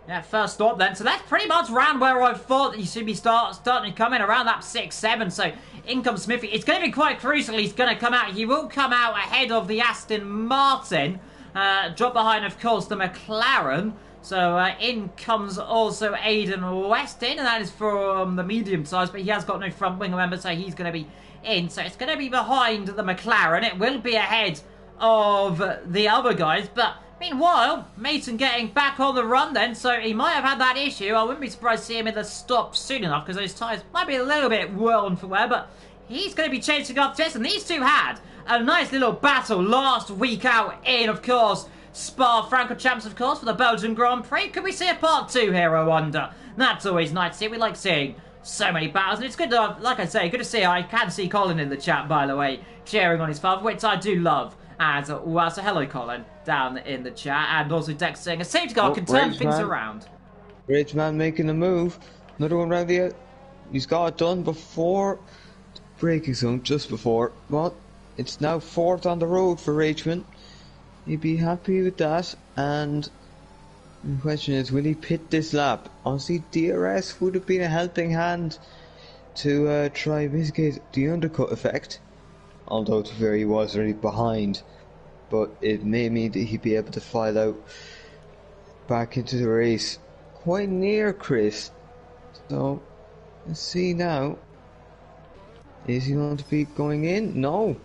Yeah, first stop then. So that's pretty much around where I thought that you should be starting to come in, around that 6-7. So in comes Smithy. It's going to be quite crucial. He's going to come out. He will come out ahead of the Aston Martin. Drop behind, of course, the McLaren. So in comes also Aidan Weston, and that is from the medium size, but he has got no front wing, remember, so he's going to be in. So it's going to be behind the McLaren. It will be ahead of the other guys, but meanwhile, Mason getting back on the run then, so he might have had that issue. I wouldn't be surprised to see him in the stop soon enough, because those tyres might be a little bit worn for wear, but he's going to be chasing up Jess, and these two had a nice little battle last week out in, of course, Spa-Francorchamps, of course, for the Belgian Grand Prix. Could we see a part 2 here, I wonder? That's always nice to see. We like seeing so many battles, and it's good to, like I say, good to see. I can see Colin in the chat, by the way, cheering on his father, which I do love as well. So hello, Colin, down in the chat, and also Dex saying a safety car can turn things around. Rage man making a move. Another one round the... He's got it done before the braking zone, just before. Well, it's now 4th on the road for Rageman. He'd be happy with that, and the question is, will he pit this lap? Honestly, DRS would have been a helping hand to try mitigate the undercut effect, although to be fair, he was already behind, but it may mean that he'd be able to file out back into the race quite near Chris. So let's see now, is he going to be going in? No,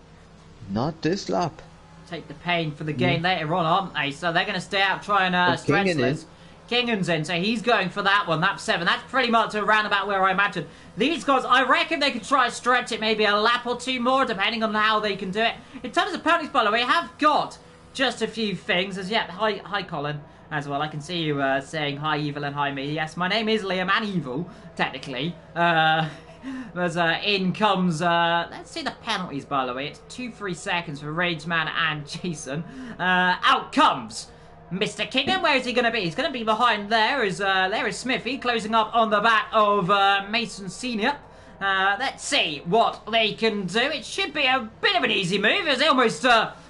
not this lap. Take the pain for the gain later on, aren't they? So they're going to stay out, try and stretch this. Kingan's in, so he's going for that one. Lap 7. That's pretty much around about where I imagine. These guys, I reckon they could try and stretch it maybe a lap or 2 more, depending on how they can do it. In terms of penalties, by the way, I have got just a few things. As yet, hi Colin, as well. I can see you saying hi Evil and hi me. Yes, my name is Liam and Evil, technically. There's in comes, let's see the penalties, by the way. It's 2-3 seconds for Rageman and Jason. Out comes Mr. Kingham. Where is he going to be? He's going to be behind there is Smithy, closing up on the back of Mason Senior. Let's see what they can do. It should be a bit of an easy move. It's almost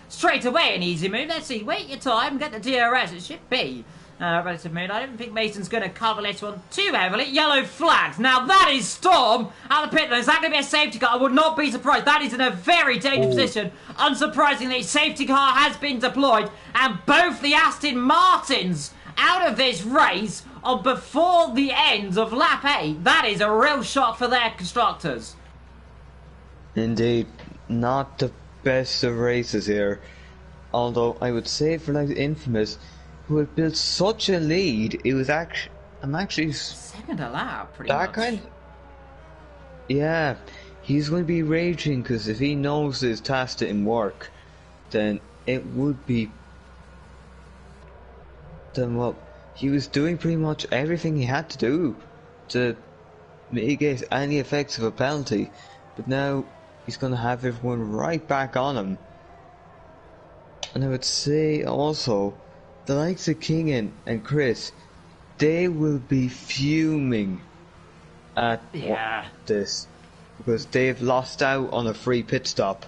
straight away an easy move. Let's see, wait your time, get the DRS. It should be relative mood. I don't think Mason's going to cover this one too heavily. Yellow flags. Now that is Storm out of the pit. Is that going to be a safety car? I would not be surprised. That is in a very dangerous position. Unsurprisingly, safety car has been deployed, and both the Aston Martins out of this race are before the end of lap 8. That is a real shock for their constructors. Indeed, not the best of races here. Although I would say for like Infamous, who had built such a lead, it was actually, I'm actually second a lap, pretty that much. kind. Yeah, he's going to be raging because if he knows his task didn't work, then it would be. Then well, he was doing pretty much everything he had to do to mitigate any effects of a penalty, but now he's going to have everyone right back on him. And I would say also, the likes of Kingan and Chris, they will be fuming at this because they've lost out on a free pit stop.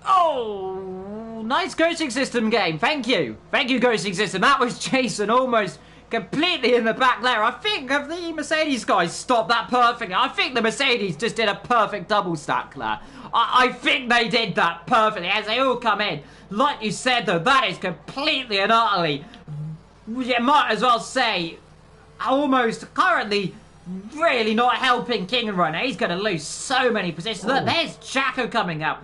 Oh, nice ghosting system game. Thank you, ghosting system. That was Jason almost completely in the back there. I think if the Mercedes guys stopped that perfectly, I think the Mercedes just did a perfect double stack there. I think they did that perfectly as they all come in. Like you said, though, that is completely and utterly, you might as well say, almost currently really not helping King right now. He's going to lose so many positions. Look, there's Jacko coming out.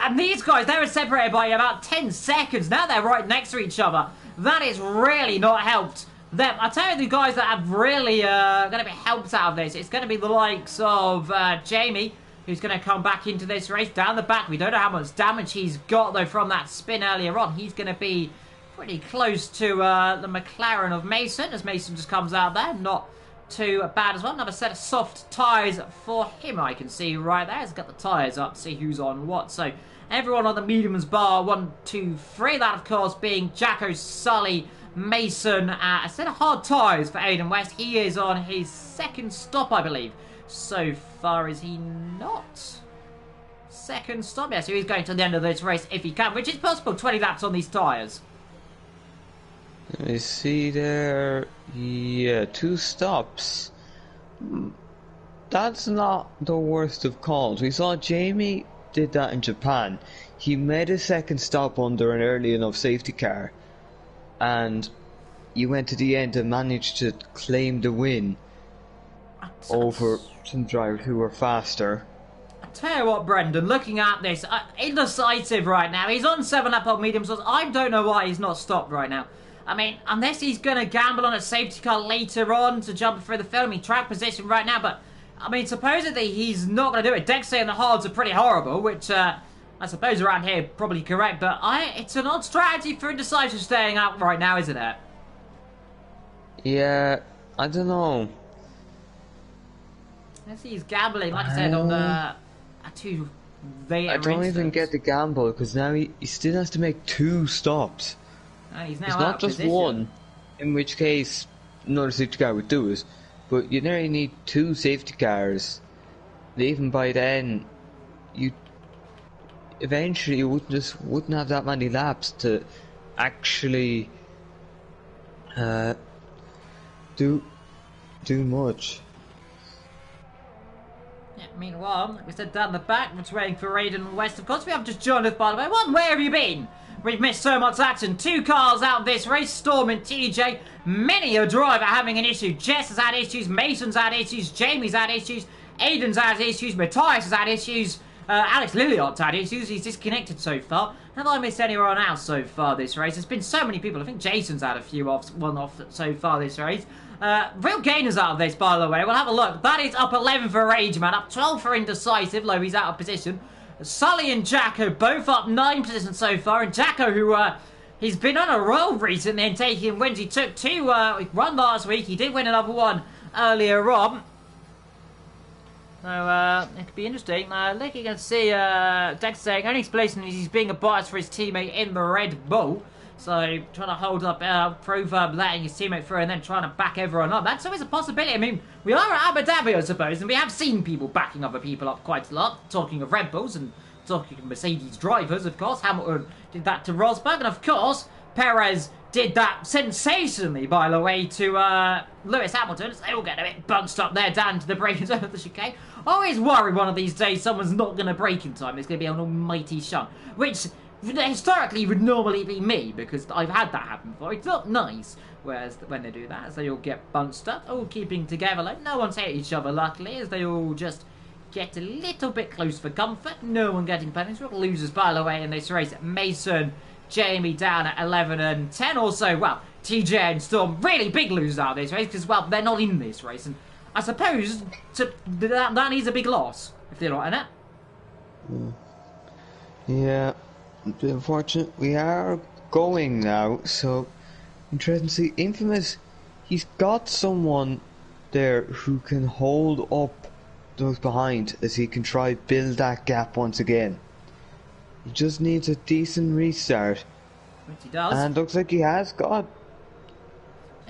And these guys, they were separated by about 10 seconds. Now they're right next to each other. That is really not helped them. I tell you, the guys that have really going to be helped out of this, it's going to be the likes of Jamie, who's going to come back into this race down the back. We don't know how much damage he's got, though, from that spin earlier on. He's going to be pretty close to the McLaren of Mason, as Mason just comes out there. Not too bad as well. Another set of soft tyres for him, I can see right there. He's got the tyres up, see who's on what. So everyone on the mediums bar, 1, 2, 3. That, of course, being Jacko, Sully, Mason. A set of hard tyres for Aidan West. He is on his second stop, I believe. So far, is he not? Second stop, yeah, so he's going to the end of this race if he can, which is possible. 20 laps on these tyres. Let me see there. Yeah, 2 stops. That's not the worst of calls. We saw Jamie did that in Japan. He made a second stop under an early enough safety car, and he went to the end and managed to claim the win over some drivers who were faster. I tell you what, Brendan, looking at this, indecisive right now. He's on 7 lap on medium, so I don't know why he's not stopped right now. I mean, unless he's going to gamble on a safety car later on to jump through the field. I mean, track position right now, but, I mean, supposedly he's not going to do it. Dex saying the hards are pretty horrible, which, I suppose around here probably correct, but it's an odd strategy for indecisive staying out right now, isn't it? Yeah, I don't know. Unless he's gambling, like I said, on the 2 later I don't even get the gamble, because now he still has to make 2 stops. He's now it's out not of just position. 1, in which case another safety car would do it, but you nearly need 2 safety cars. And even by then, you eventually wouldn't have that many laps to actually do much. Yeah, meanwhile, like we said, down the back, we're waiting for Aidan West. Of course, we have just joined us, by the way. Where have you been? We've missed so much action. 2 cars out of this race. Storm and TJ. Many a driver having an issue. Jess has had issues. Mason's had issues. Jamie's had issues. Aidan's had issues. Matthias has had issues. Alex Lilliot's had issues. He's disconnected so far. Have I missed anyone else so far this race? There's been so many people. I think Jason's had a few one off so far this race. Real gainers out of this, by the way. We'll have a look. That is up 11 for Rageman. Up 12 for Indecisive. Though he's out of position. Sully and Jacko both up 9 positions so far, and Jacko, who he's been on a roll recently and taking wins. He took 2 one last week. He did win another one earlier on. So it could be interesting. Looking and see Dex saying only explanation is he's being a bias for his teammate in the Red Bull. So trying to hold up Proverb, letting his teammate through, and then trying to back everyone up. That's always a possibility. I mean, we are at Abu Dhabi, I suppose, and we have seen people backing other people up quite a lot. Talking of Red Bulls and talking of Mercedes drivers, of course. Hamilton did that to Rosberg, and of course, Perez did that sensationally, by the way, to Lewis Hamilton. So they all get a bit bunched up there down to the braking zone of the chicane. I always worry one of these days someone's not going to brake in time. It's going to be an almighty shunt, which historically would normally be me, because I've had that happen before. It's not nice, whereas when they do that, so you'll get bunched up, all keeping together, like no one's hit each other, luckily, as they all just get a little bit close for comfort. No one getting punished. We've got losers, by the way, in this race. Mason, Jamie down at 11 and 10. Also, well, TJ and Storm, really big losers out of this race, because, well, they're not in this race, and I suppose that needs a big loss, if they're not in it. Yeah. Unfortunate, we are going now, so interesting to see. Infamous, he's got someone there who can hold up those behind as he can try build that gap once again. He just needs a decent restart. Which he does. And looks like he has got.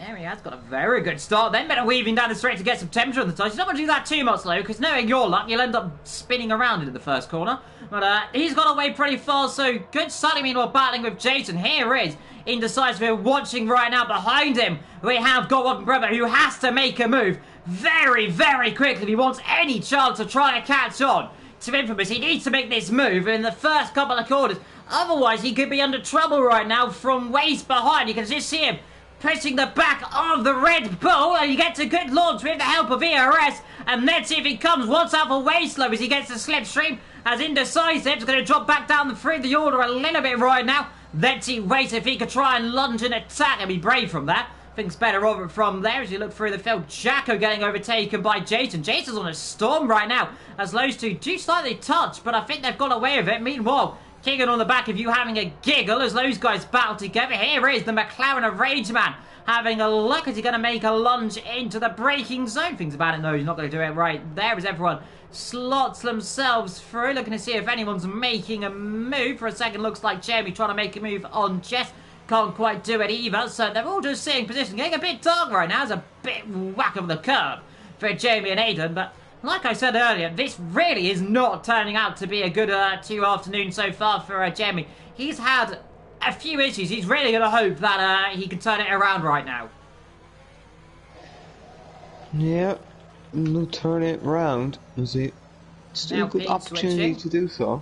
There he has got a very good start. Then better weaving down the straight to get some temperature on the tyres. You don't want to do that too much though, because knowing your luck, you'll end up spinning around into the first corner. But he's got away pretty fast, so good starting meanwhile battling with Jason. Here is Indecisive. We're watching right now behind him. We have got one brother who has to make a move very, very quickly if he wants any chance of trying to catch on to Infamous. He needs to make this move in the first couple of quarters. Otherwise, he could be under trouble right now from waist behind. You can just see him pushing the back of the Red Bull, and he gets a good launch with the help of ERS. And let's see if he comes once out for waist low as he gets the slipstream. As Indecisive's going to drop back down through the order a little bit right now. Let's see, wait if he could try and lunge and attack and be brave from that. Thinks better of it from there as you look through the field. Jacko getting overtaken by Jason. Jason's on a storm right now as those two do slightly touch, but I think they've got away with it. Meanwhile, Keegan on the back of you having a giggle as those guys battle together. Here is the McLaren of Rageman having a look. Is he going to make a lunge into the braking zone? Thinks about it. No, he's not going to do it right there as everyone slots themselves through. Looking to see if anyone's making a move. For a second, looks like Jeremy trying to make a move on Jess. Can't quite do it either. So they're all just sitting position. Getting a bit dark right now. It's a bit whack of the curb for Jamie and Aidan. But like I said earlier, this really is not turning out to be a good 2 afternoons so far for Jamie. He's had a few issues. He's really going to hope that he can turn it around right now. Yeah, we'll turn it round. Is it still a good opportunity to do so?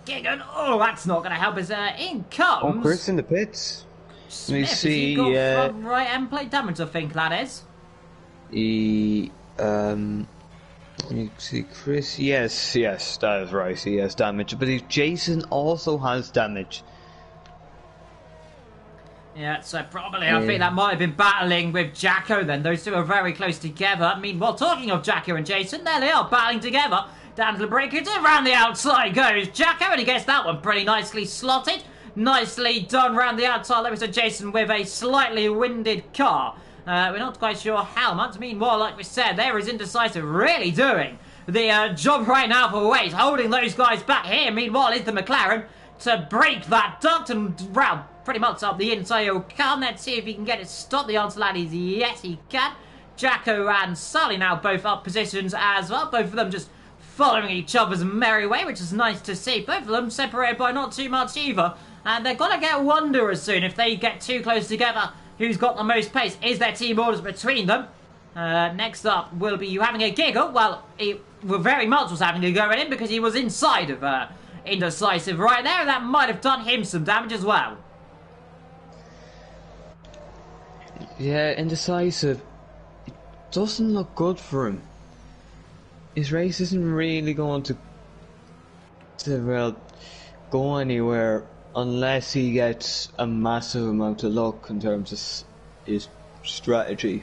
Gigan, oh, that's not going to help us. In comes... Oh, Chris in the pits. Smith, Let me see, front right and plate damage, I think that is. You see, Chris, yes, that is right, he has damage. But Jason also has damage. Yeah, so probably I think that might have been battling with Jacko then. Those two are very close together. Meanwhile, talking of Jacko and Jason, there they are battling together. Down to the breakers, around the outside goes Jacko, and he gets that one pretty nicely slotted. Nicely done round the outside. There was a Jason with a slightly winded car. We're not quite sure how much. Meanwhile, like we said, there is Indecisive really doing the job right now for Waze, holding those guys back here. Meanwhile, is the McLaren to break that duct and round pretty much up the inside. He'll come. Let's see if he can get it stopped. The answer, lad, is yes, he can. Jacko and Sully now both up positions as well. Both of them just following each other's merry way, which is nice to see. Both of them separated by not too much either. And they're going to get Wanderers soon if they get too close together. Who's got the most pace? Is there team orders between them? Next up will be you having a giggle. Well, he very much was having a go at him because he was inside of Indecisive right there. That might have done him some damage as well. Yeah, Indecisive. It doesn't look good for him. His race isn't really going to well, go anywhere unless he gets a massive amount of luck in terms of his strategy.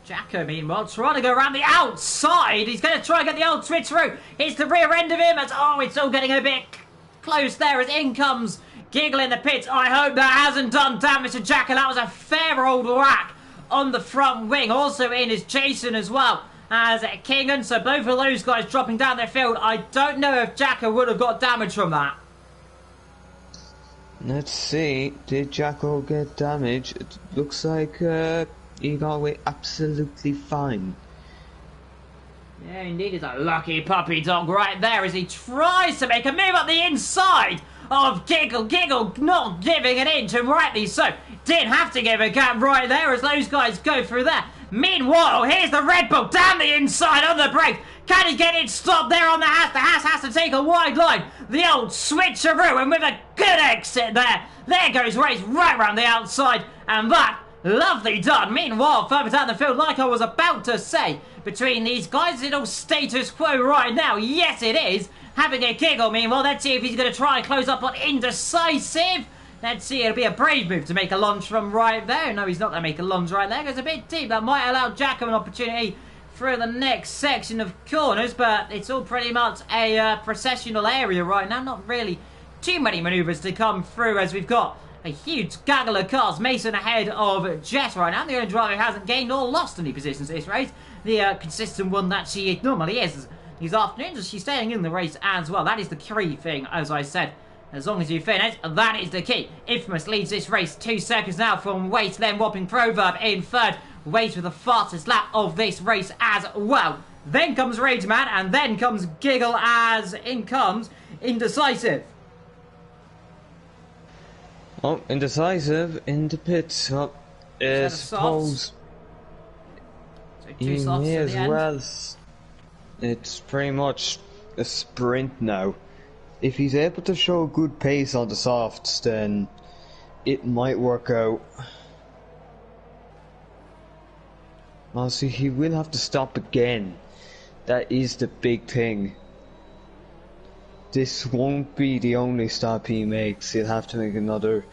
Jacko, meanwhile, trying to go around the outside. He's going to try and get the old switch through. It's the rear end of him as, oh, it's all getting a bit close there as in comes Giggle in the pits. I hope that hasn't done damage to Jacko. That was a fair old whack on the front wing. Also in is Jason as well as Kingan. So both of those guys dropping down their field. I don't know if Jacko would have got damage from that. Let's see, did Jacko get damage? It looks like he got away absolutely fine. Yeah, indeed, he's a lucky puppy dog right there as he tries to make a move up the inside of Giggle. Giggle not giving an inch, and rightly so. Did have to give a gap right there as those guys go through there. Meanwhile, here's the Red Bull down the inside on the brake. Can he get it stopped there on the Haas? The Haas has to take a wide line. The old switcheroo, and with a good exit there. There goes Race right round the outside, and that, lovely done. Meanwhile, further down the field, like I was about to say, between these guys, it's all status quo right now. Yes, it is. Having a giggle, meanwhile. Let's see if he's going to try and close up on Indecisive. Let's see, it'll be a brave move to make a lunge from right there. No, he's not going to make a lunge right there. It goes a bit deep. That might allow Jacko an opportunity through the next section of corners, but it's all pretty much a processional area right now. Not really too many manoeuvres to come through as we've got a huge gaggle of cars. Mason ahead of Jess right now. The only driver who hasn't gained or lost any positions this race. The consistent one that she normally is these afternoons, as she's staying in the race as well. That is the key thing, as I said. As long as you finish, that is the key. Infamous leads this race 2 seconds now from Waste, then Whopping Proverb in third. Waste with the fastest lap of this race as well. Then comes Rage Man, and then comes Giggle as in comes Indecisive. Oh, Indecisive in the pits. Oh, I suppose So 2 you softs may at as the end. well. It's pretty much a sprint now. If he's able to show good pace on the softs, then it might work out. Honestly, he will have to stop again. That is the big thing. This won't be the only stop he makes. He'll have to make another.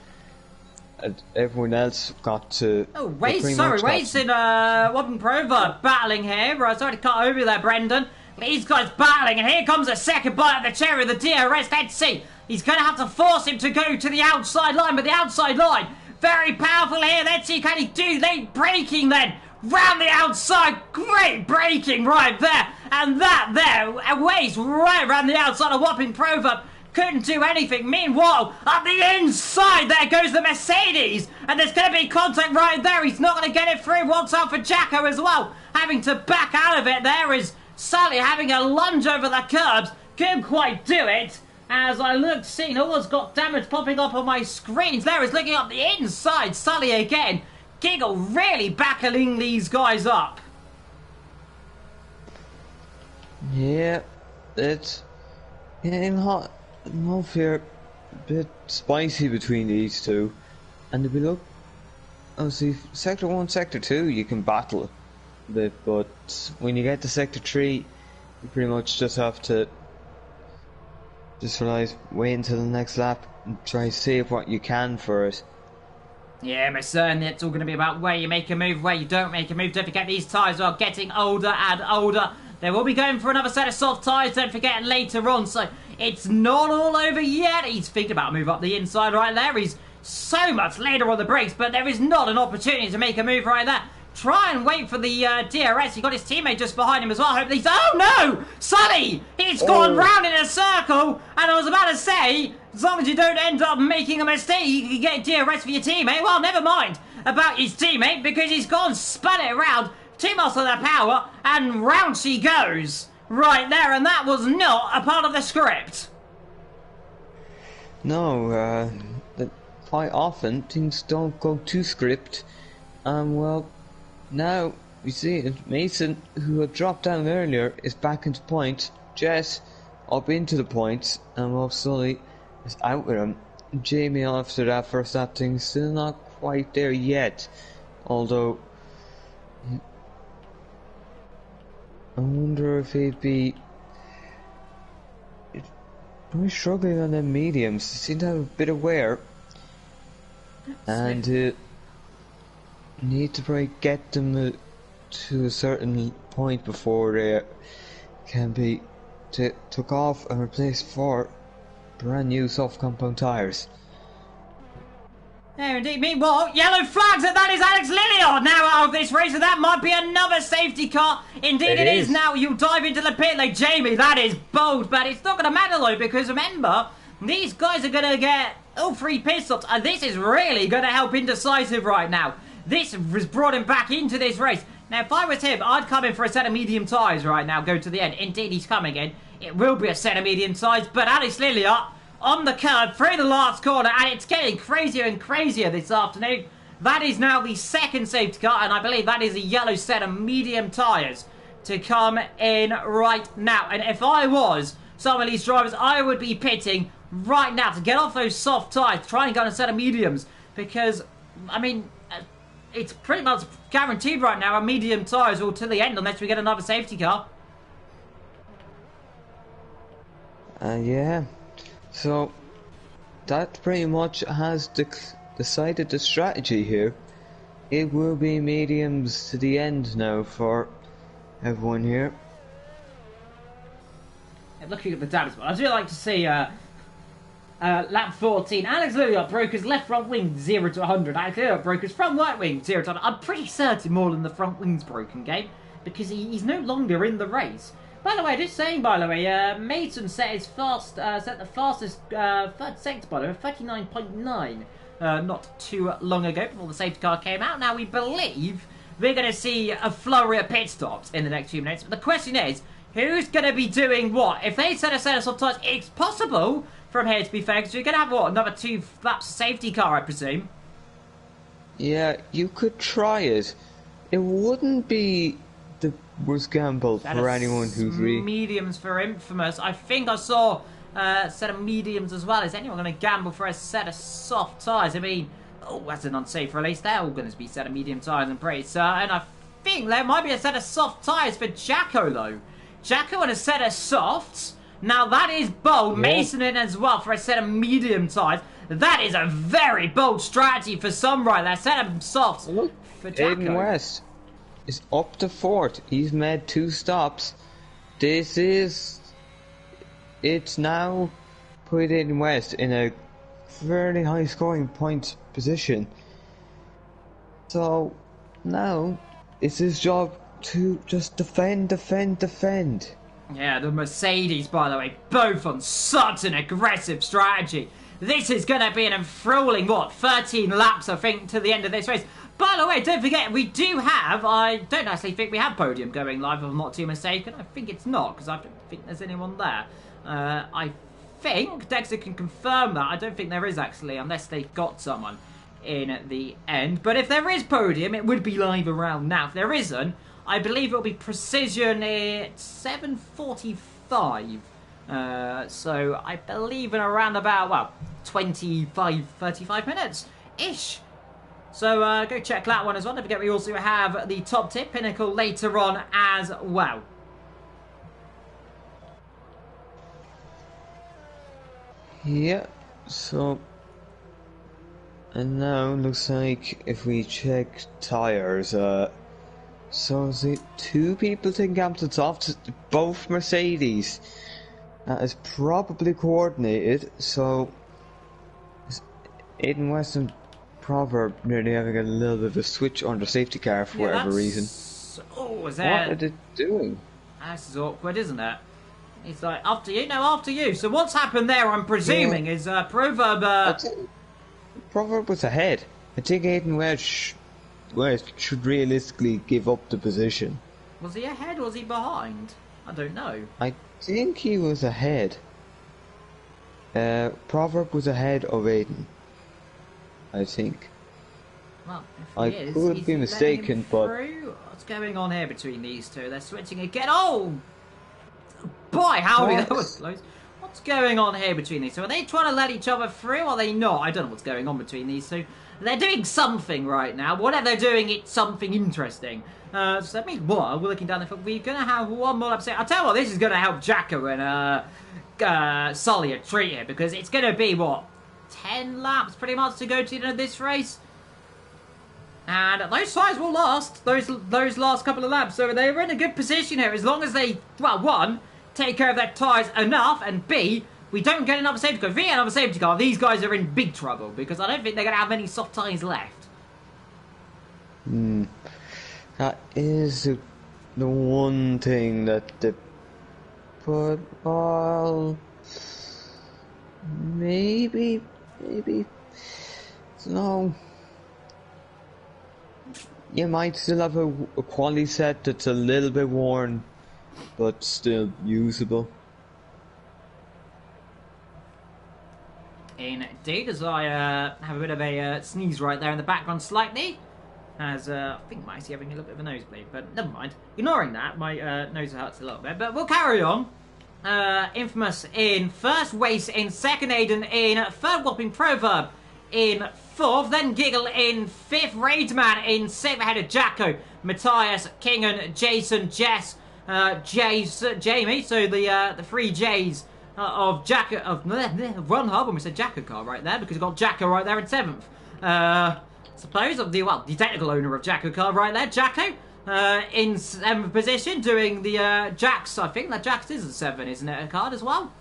Everyone else got to. Oh, wait, sorry, Wade's in Whopping Proverb battling here. Right, sorry to cut over there, Brendan. These guys battling, and here comes a second bite of the cherry of the DRS. Let's see. He's going to have to force him to go to the outside line, but the outside line, very powerful here. Let's see, can he do late braking then? Round the outside, great braking right there. And that there, Wade's right around the outside of Whopping Proverb. Couldn't do anything. Meanwhile, up the inside, there goes the Mercedes. And there's going to be contact right there. He's not going to get it through. Watch out for Jacko as well. Having to back out of it. There is Sully having a lunge over the curbs. Couldn't quite do it. As I looked, seeing almost got damage popping up on my screens. There is looking up the inside. Sully again. Giggle really battling these guys up. Yeah, it's getting hot. No fear, a bit spicy between these two. And if we look, obviously, Sector 1, Sector 2, you can battle a bit, but when you get to Sector 3, you pretty much just have to just realize, wait until the next lap and try to save what you can for it. Yeah, most certainly it's all going to be about where you make a move, where you don't make a move. Don't forget these tyres are getting older and older. They will be going for another set of soft tyres, don't forget, later on. So it's not all over yet. He's thinking about a move up the inside right there. He's so much later on the brakes, but there is not an opportunity to make a move right there. Try and wait for the DRS. He got his teammate just behind him as well. Hopefully he's... Oh no! Sully! He's gone round in a circle. And I was about to say, as long as you don't end up making a mistake, you can get DRS for your teammate. Well, never mind about his teammate, because he's gone, spun it around. Too much of the power, and round she goes. Right there, and that was not a part of the script. No, quite often things don't go to script. Well, now we see it. Mason, who had dropped down earlier, is back into point. Jess up into the points, and Rob Sully is out with him. Jamie, after that first lap thing, still not quite there yet. Although, I wonder if he'd be probably struggling on them mediums. They seem to have a bit of wear. And need to probably get them to a certain point before they can be took off and replaced for brand new soft compound tyres. There indeed. Meanwhile, yellow flags, and that is Alex Lilliard now out of this race, and that might be another safety car. Indeed it is. Now you dive into the pit lane. Jamie, that is bold, but it's not going to matter though, because remember, these guys are going to get all 3 pit stops, and this is really going to help Indecisive right now. This has brought him back into this race. Now, if I was him, I'd come in for a set of medium tyres right now, go to the end. Indeed, he's coming in. It will be a set of medium tyres, but Alex Lilliard on the curb through the last corner, and it's getting crazier and crazier this afternoon. That is now the second safety car, and I believe that is a yellow set of medium tyres to come in right now. And if I was some of these drivers, I would be pitting right now to get off those soft tyres, try and go on a set of mediums, because, I mean, it's pretty much guaranteed right now, our medium tyres all to the end, unless we get another safety car. Yeah. So, that pretty much has decided the strategy here. It will be mediums to the end now for everyone here. And looking at the damage, I'd really like to see lap 14. Alex Lilliard broke his left front wing 0 to 100. Alex Lilliard broke his front right wing 0 to 100. I'm pretty certain more than the front wing's broken, game, because he's no longer in the race. By the way, just saying, Mason set the fastest third sector, by the way, 39.9, not too long ago before the safety car came out. Now, we believe we're going to see a flurry of pit stops in the next few minutes. But the question is, who's going to be doing what? If they set us off times, it's possible from here, to be fair, because you're going to have, what, another 2 laps of safety car, I presume? Yeah, you could try it. It wouldn't be the worst gamble for anyone who's mediums for Infamous. I think I saw a set of mediums as well. Is anyone going to gamble for a set of soft tyres? I mean, oh, that's an unsafe release. They're all going to be set of medium tyres, I'm pretty certain. I think there might be a set of soft tyres for Jacko, though. Jacko and a set of softs. Now, that is bold. Yeah. Mason in as well for a set of medium tyres. That is a very bold strategy for some right there. Set of softs for Jacko. Aidan West is up to 4th. He's made 2 stops. It's now put Aidan West in a fairly high scoring point position. So now it's his job to just defend. Yeah, the Mercedes, by the way, both on such an aggressive strategy. This is going to be an enthralling, 13 laps, I think, to the end of this race. By the way, don't forget, we do have, I don't actually think we have podium going live, if I'm not too mistaken. I think it's not, because I don't think there's anyone there. I think Dexter can confirm that. I don't think there is, actually, unless they've got someone in the end. But if there is podium, it would be live around now. If there isn't, I believe it'll be Precision at 7:45. So I believe in around about, 35 minutes-ish. So go check that one as well. Don't forget we also have the top tip Pinnacle later on as well. Yeah, so... And now looks like if we check tyres, so is it 2 people taking up the top, both Mercedes. That is probably coordinated, so Aidan Weston Proverb nearly having a little bit of a switch on the safety car for whatever reason. Oh, is that... What are they doing? This is awkward, isn't it? He's like, after you? No, after you. So what's happened there, I'm presuming, is Proverb... Proverb was ahead. I think Aidan West should realistically give up the position. Was he ahead or was he behind? I don't know. I think he was ahead. Proverb was ahead of Aidan, I think. Well, I could be mistaken, but... What's going on here between these two? They're switching again. Oh! Boy, howdy, that was close. What's going on here between these two? Are they trying to let each other through, or are they not? I don't know what's going on between these two. They're doing something right now. Whatever they're doing, it's something interesting. So meanwhile, we're looking down the field. We're going to have one more episode. I'll tell you what, this is going to help Jacko and Sully a treat here, because it's going to be, 10 laps pretty much to go to the end of this race? And those tyres will last, those last couple of laps. So they're in a good position here, as long as they, one, take care of their tyres enough, and B, we don't get another safety car. If we get another safety car, these guys are in big trouble, because I don't think they're going to have many soft tyres left. That is the one thing that the... But, well... Maybe... So... You might still have a quali set that's a little bit worn, but still usable. Indeed, as I have a bit of a sneeze right there in the background slightly, as I think I'm actually having a little bit of a nosebleed, but never mind. Ignoring that, my nose hurts a little bit, but we'll carry on. Infamous in first, Waste in second, Aidan in third, Whopping Proverb in fourth, then Giggle in fifth, Raidman in sixth, ahead of Jacko, Matthias, Kingan, Jason, Jess, Jamie, so the three J's of Jacko, of Run Hub, when we said Jacko car right there, because we've got Jacko right there in seventh. Suppose of the technical owner of Jacko car right there, Jacko, in 7th position, doing the Jax. I think that Jax is a 7, isn't it? A card as well.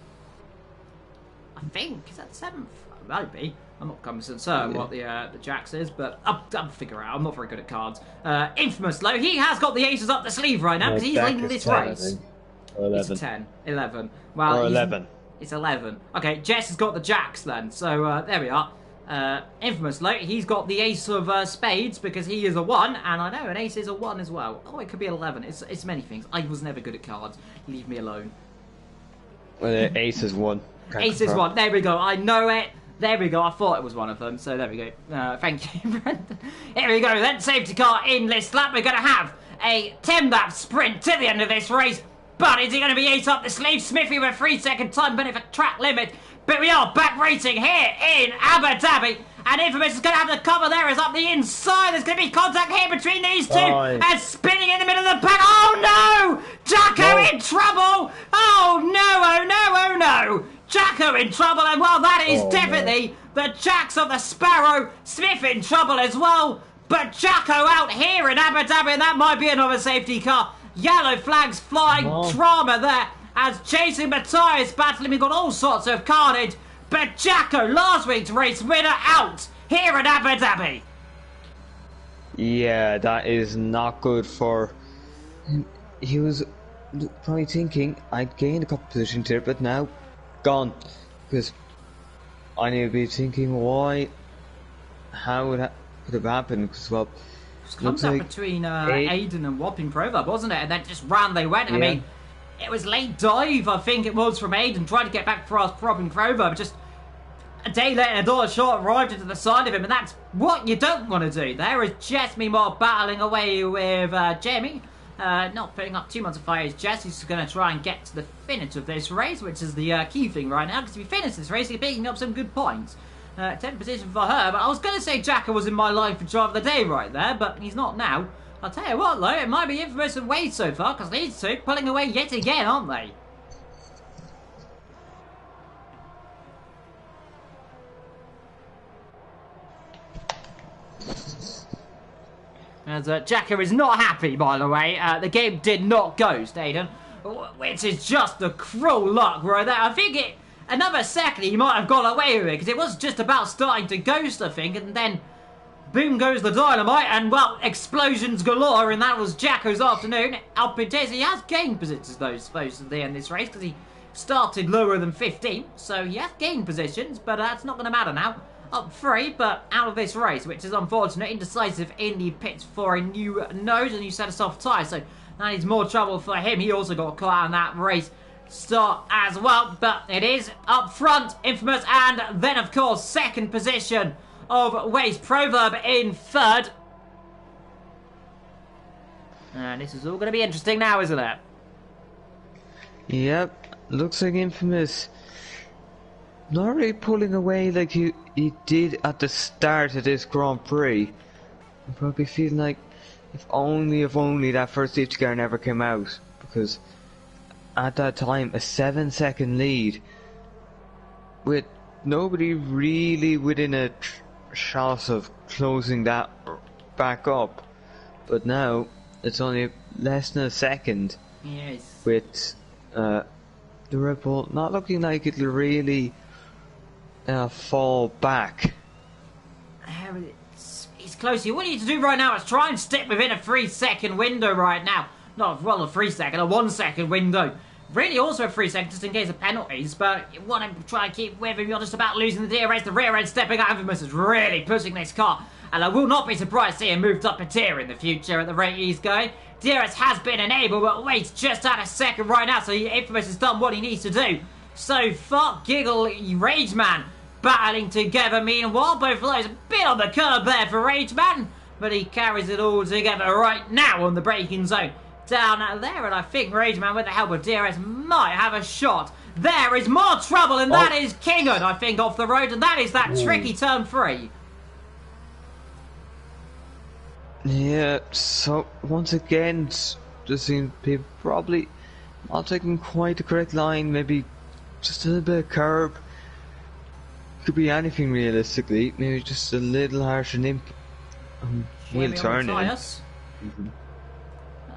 I think is that 7th? It might be. I'm not certain what the Jax is, but I'll figure out. I'm not very good at cards. Infamous though, he has got the aces up the sleeve right now because he's leading this race. Or 11. It's a 10. 11. Well, Or 11. It's 11. Okay, Jess has got the jacks then. So, there we are. Infamously, he's got the ace of spades because he is a 1, and I know an ace is a 1 as well. Oh, it could be an 11. It's many things. I was never good at cards. Leave me alone. Well, ace is 1. Ace is 1. There we go. I know it. There we go. I thought it was one of them. So there we go. Thank you, Brendan. Here we go. Then safety car in this lap. We're going to have a 10-lap sprint to the end of this race. But is he going to be ace up the sleeve? Smithy with a 3-second time benefit track limit. But we are back racing here in Abu Dhabi. And Infamous is going to have the cover there. Is up the inside. There's going to be contact here between these two. And spinning in the middle of the pack. Oh, no! Jacko in trouble. Oh, no, oh, no, oh, no. Jacko in trouble. And, well, that is definitely the Jacks of the Sparrow. Smith in trouble as well. But Jacko out here in Abu Dhabi. And that might be another safety car. Yellow flags flying. Drama there. As chasing Matthias battling, we've got all sorts of carnage. But Jacko, last week's race winner, out here at Abu Dhabi. Yeah, that is not good for him. He was probably thinking, I'd gained a couple positions here, but now gone. Because I need to be thinking, how it could have happened. Because, well, it comes up between Aidan and Wapping Proverb, wasn't it? And then just round they went. Yeah. I mean, it was late dive, I think it was, from Aidan, trying to get back for us, Wapping Proverb. Just a day later, a dollar short arrived into the side of him, and that's what you don't want to do. There is Jess meanwhile battling away with Jamie. Not putting up too much of a fight as Jess. He's going to try and get to the finish of this race, which is the key thing right now, because if he finishes this race, he's picking up some good points. 10th position for her, but I was going to say Jacko was in my line for driver of the day right there, but he's not now. I'll tell you what, though, it might be Infamous and Wade so far, because these two pulling away yet again, aren't they? As Jacko is not happy, by the way. The game did not ghost, Aidan, which is just the cruel luck right there. I think another second he might have got away with it, because it was just about starting to ghost, I think, and then boom goes the dynamite, and, well, explosions galore, and that was Jacko's afternoon. He has gained positions, though, supposed to the end of this race, because he started lower than 15, so he has gained positions, but that's not going to matter now. Up 3, but out of this race, which is unfortunate. Indecisive in the pits for a new nose, a new set of soft tyres, so that is more trouble for him. He also got caught out in that race start as well, but it is up front, Infamous, and then, of course, second position of Waste Proverb in 3rd. And this is all going to be interesting now, isn't it? Yep, looks like Infamous not really pulling away like he did at the start of this Grand Prix. I'm probably feeling like if only that first safety car never came out, because at that time a 7-second lead with nobody really within a shot of closing that back up, but now it's only less than a second. Yes. With the Red Bull not looking like it'll really fall back. It's close here. What you need to do right now is try and stick within a 3-second window right now. Not, well, a 3-second, a 1-second window. Really also a 3 seconds just in case of penalties, but you want to try and keep with him. You're just about losing the DRS. The rear end stepping out. Infamous is really pushing this car, and I will not be surprised to see him moved up a tier in the future at the rate he's going. DRS has been enabled, but waits just out a second right now, so Infamous has done what he needs to do. So fuck Giggle Rage Man battling together. Meanwhile, both of those a bit on the curb there for Rage Man, but he carries it all together right now on the braking zone. Down there, and I think Rage Man, with the help of DRS, might have a shot. There is more trouble, and that is Kinghood, I think, off the road, and that is that tricky turn 3. Yeah, so once again, just seems people probably not taking quite the correct line, maybe just a little bit of curb. Could be anything realistically, maybe just a little harsher wheel turning.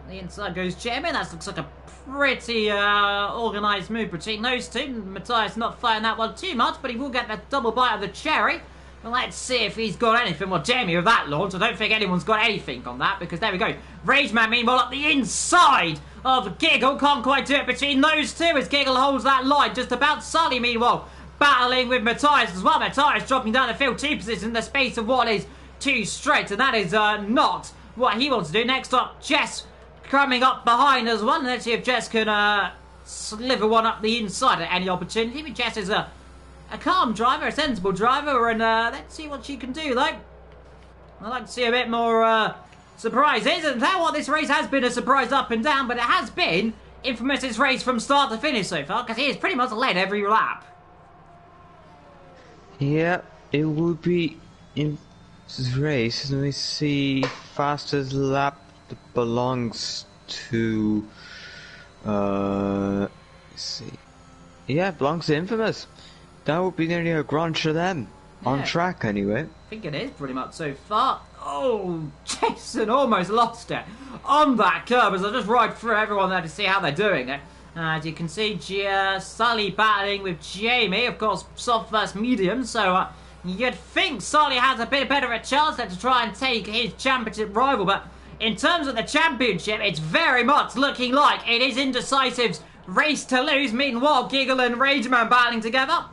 The inside goes Jamie. That looks like a pretty organised move between those two. Matthias not firing that one too much, but he will get that double bite of the cherry. Well, let's see if he's got anything. Well, Jamie with that launch, I don't think anyone's got anything on that, because there we go. Rageman, meanwhile, up the inside of Giggle. Can't quite do it between those two as Giggle holds that line just about. Sully, meanwhile, battling with Matthias as well. Matthias dropping down the field 2 positions in the space of what is 2 straight, and that is not what he wants to do. Next up, Jess coming up behind as well. Let's see if Jess can sliver one up the inside at any opportunity. But Jess is a calm driver, a sensible driver, and let's see what she can do, though. I'd like to see a bit more surprises, and that what this race has been a surprise up and down, but it has been Infamous's race from start to finish so far, because he has pretty much led every lap. Yeah, it would be in this race. Let me see. Fastest lap that belongs to. Let's see. Yeah, belongs to Infamous. That would be nearly a grand for them. Yeah. On track, anyway. I think it is pretty much so far. Oh, Jason almost lost it on that curb as I just ride through everyone there to see how they're doing it. As you can see, Sully battling with Jamie, of course, soft versus medium, so you'd think Sully has a bit better a chance there to try and take his championship rival, but in terms of the championship, it's very much looking like it is Indecisive's race to lose. Meanwhile, Giggle and Rageman battling together.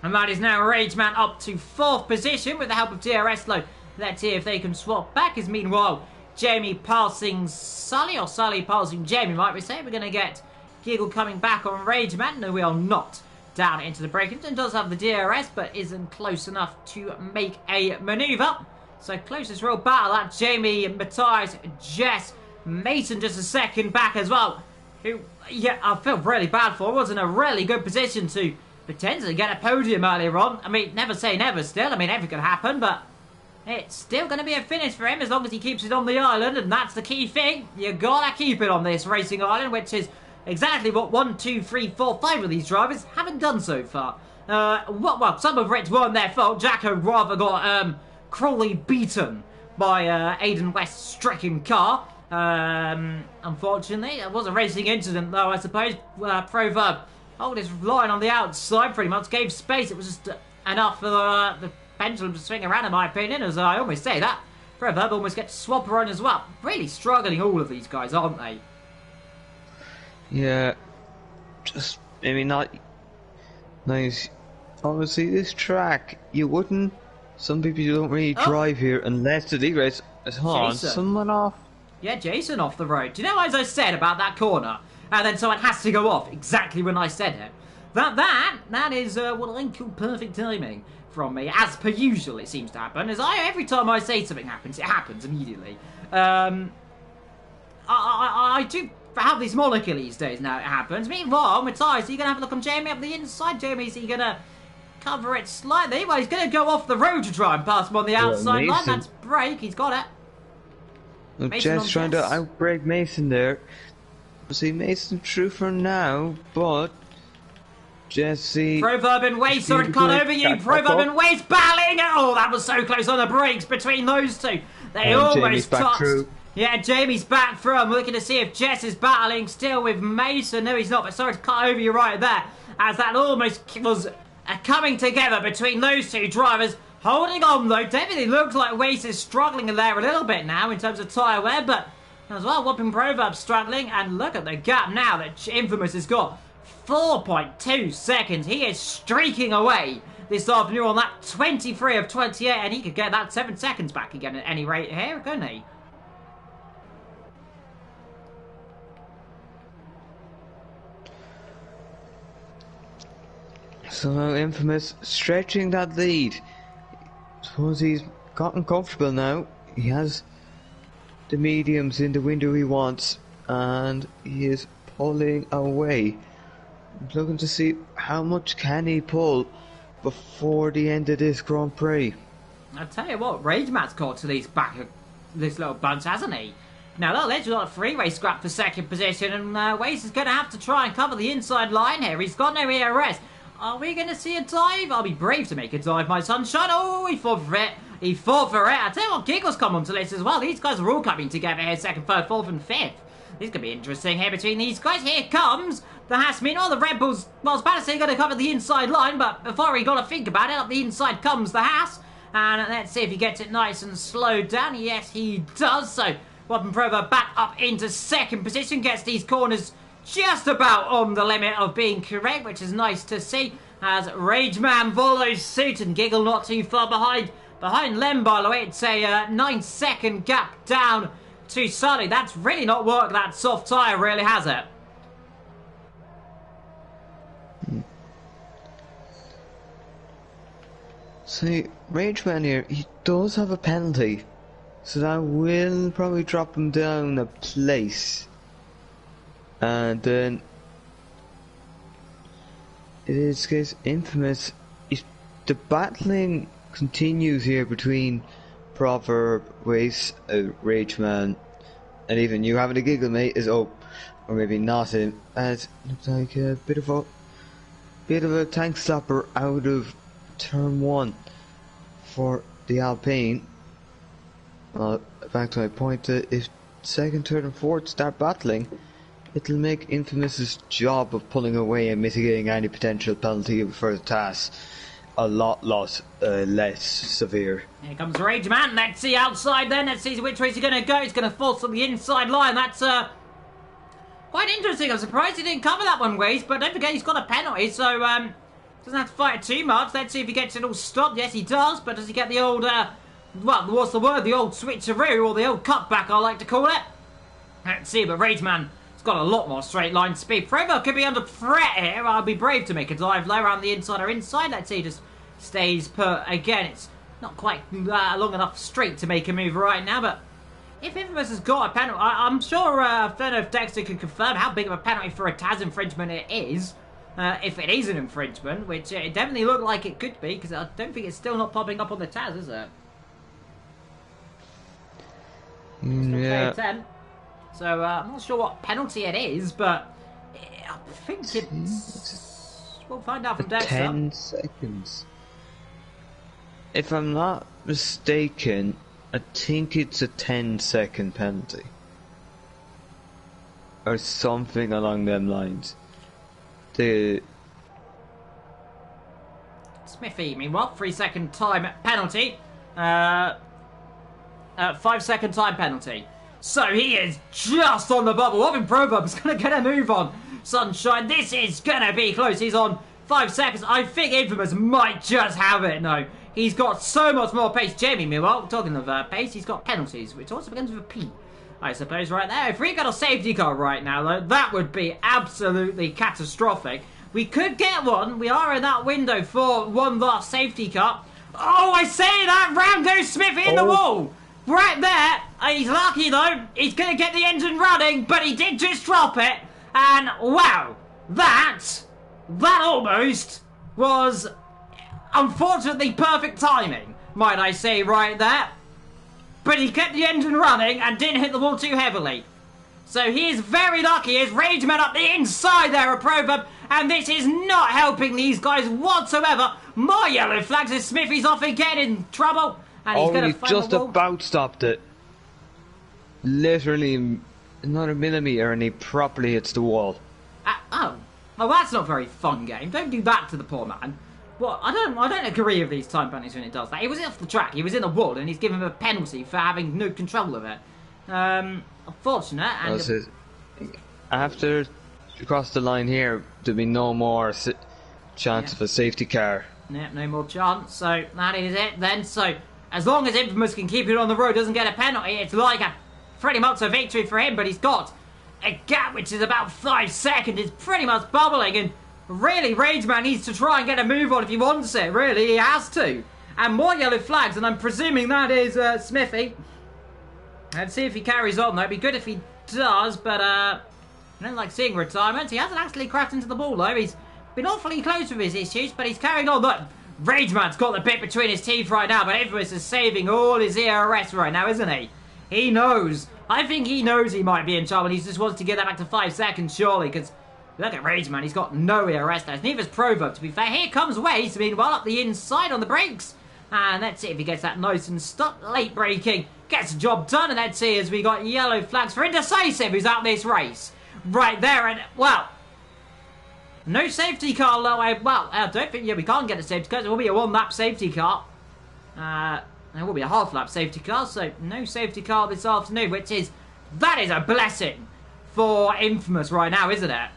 And that is now Rageman up to 4th position with the help of DRS though. Let's see if they can swap back, as meanwhile, Jamie passing Sully, or Sully passing Jamie, might we say. We're going to get Giggle coming back on Rageman. No, we are not down into the break-ins, and does have the DRS, but isn't close enough to make a manoeuvre. So closest real battle, that Jamie, Matthias, Jess, Mason just a second back as well. Who, yeah, I feel really bad for. Was in a really good position to potentially get a podium earlier on. I mean, never say never still. I mean, everything could happen, but it's still going to be a finish for him as long as he keeps it on the island, and that's the key thing. You gotta keep it on this racing island, which is exactly what 1, 2, 3, 4, 5 of these drivers haven't done so far. Well, some of it weren't their fault. Jacko rather got cruelly beaten by Aidan West's stricken car. Unfortunately, it was a racing incident, though, I suppose. Proverb hold his line on the outside, pretty much gave space. It was just enough for the pendulum to swing around, in my opinion, as I almost say that. Proverb almost gets swap around as well. Really struggling, all of these guys, aren't they? Yeah, just, I mean, not nice. Obviously, this track, you wouldn't. Some people don't really drive here unless the race is on. Someone off. Yeah, Jason off the road. Do you know, as I said about that corner, and then someone has to go off exactly when I said it? That is what I call perfect timing from me, as per usual. It seems to happen. As every time I say something happens, it happens immediately. I do have these molecule these days now. It happens. Meanwhile, Matthias, are you gonna have a look on Jamie up the inside? Jamie's he gonna cover it slightly? Well, he's gonna go off the road to try and pass him on the outside line. That's break. He's got it. Well, Jess trying to outbrake Mason there. See, Mason through for now, but Jesse. Proverb and Waste, sorry to cut over you. Proverb and Waste battling. Oh, that was so close on the brakes between those two. They almost touched. Yeah, Jamie's back through. I'm looking to see if Jess is battling still with Mason. No, he's not, but sorry to cut over you right there, as that almost was coming together between those two drivers. Holding on, though. Definitely looks like Waste is struggling there a little bit now in terms of tyre wear, but as well, Whopping Proverb struggling, and look at the gap now that Infamous has got. 4.2 seconds. He is streaking away this afternoon on that 23 of 28, and he could get that 7 seconds back again at any rate here, couldn't he? So now Infamous stretching that lead. Suppose he's gotten comfortable now. He has the mediums in the window he wants, and he is pulling away. Looking to see how much can he pull before the end of this Grand Prix. I'll tell you what, Rageman's caught to these back of this little bunch, hasn't he? Now, look, Ledger's got a three-way scrap for second position, and Waste is going to have to try and cover the inside line here. He's got no ERS. Are we going to see a dive? I'll be brave to make a dive, my sunshine. Oh, he fought for it. He fought for it. I tell you what, Giggles come onto this as well. These guys are all coming together here, second, third, fourth, and fifth. This could be interesting here between these guys. Here comes the Haas. Meanwhile, the Red Bulls, well, Spanish going to cover the inside line, but before he got to think about it, up the inside comes the Haas. And let's see if he gets it nice and slowed down. Yes, he does. So, Weapon Provo back up into second position. Gets these corners just about on the limit of being correct, which is nice to see. As Rageman follows suit and Giggle not too far behind. Behind Lem, by the way, it's a 9-second gap down to Sully. That's really not worked, that soft tyre, really, has it? See, Rageman here, he does have a penalty, so that will probably drop him down a place. And then in this case, Infamous, the battling continues here between Proverb, Race, Rageman, and even you having a giggle, mate, is or maybe not him. As looks like a bit of a tank slapper out of turn 1 for the Alpine. Back to my point, if second, third and fourth start battling, it'll make Infamous's job of pulling away and mitigating any potential penalty for the task a lot less severe. Here comes Rageman. Let's see outside then. Let's see which way he's going to go. He's going to force on the inside line. That's quite interesting. I'm surprised he didn't cover that one, Waze, but don't forget he's got a penalty, so doesn't have to fight it too much. Let's see if he gets it all stopped. Yes, he does, but does he get the old, well, what's the word? The old switcheroo, or the old cutback, I like to call it. Let's see, but Rageman has got a lot more straight line speed. Provo could be under threat here. I'll be brave to make a dive low around the inside or inside. Let's see, just stays put. Again, it's not quite long enough straight to make a move right now, but if Infamous has got a penalty, I'm sure, I don't know if Dexter can confirm how big of a penalty for a Taz infringement it is. If it is an infringement, which it definitely looked like it could be, because I don't think it's still not popping up on the Taz, is it? Yeah. 10. So I'm not sure what penalty it is, but I think it's... We'll find out from Dexter. 10 seconds. If I'm not mistaken, I think it's a 10-second penalty. Or something along them lines. Smithy, meanwhile, 3-second time penalty. 5-second time penalty. So he is just on the bubble. Robin Proverb's going to get a move on. Sunshine, this is going to be close. He's on 5 seconds. I think Infamous might just have it. No, he's got so much more pace. Jamie, meanwhile, talking of pace, he's got penalties, which also begins with a P, I suppose, right there. If we got a safety car right now, though, that would be absolutely catastrophic. We could get one. We are in that window for one last safety car. Oh, I say that! Round goes Smithy in the wall! Right there! He's lucky, though. He's going to get the engine running, but he did just drop it. And, wow, that almost was, unfortunately, perfect timing, might I say, right there. But he kept the engine running and didn't hit the wall too heavily. So he is very lucky. His Rageman up the inside there, a Proverb, and this is not helping these guys whatsoever. More yellow flags as Smithy's off again in trouble. And he's going to find just the wall. about stopped it. Literally another millimetre and he properly hits the wall. Oh, that's not very fun, game. Don't do that to the poor man. Well, I don't agree with these time penalties when it does that. He was off the track, he was in the wall, and he's given him a penalty for having no control of it. Unfortunate. And after you cross the line here, there'll be no more chance of a safety car. Yeah, no more chance. So that is it then. So as long as Infamous can keep it on the road, doesn't get a penalty, it's like a pretty much a victory for him. But he's got a gap which is about 5 seconds. It's pretty much bubbling, and really, Rageman needs to try and get a move on if he wants it. Really, he has to. And more yellow flags, and I'm presuming that is Smithy. Let's see if he carries on, though. It'd be good if he does, but I don't like seeing retirement. He hasn't actually crashed into the ball, though. He's been awfully close with his issues, but he's carrying on. Look, Rageman's got the bit between his teeth right now, but Infamous is saving all his ERS right now, isn't he? He knows. I think he knows he might be in trouble. He just wants to get that back to 5 seconds, surely, because look at Rageman. He's got no ERS now. Neither's Proverb, to be fair. Here comes Waze, meanwhile, up the inside on the brakes. And let's see if he gets that nice and stop. Late braking. Gets the job done. And let's see as we got yellow flags for Indecisive, who's out this race. Right there. And, well, no safety car. Well, I don't think, we can't get a safety car. It will be a one-lap safety car. It will be a half-lap safety car. So, no safety car this afternoon, that is a blessing for Infamous right now, isn't it?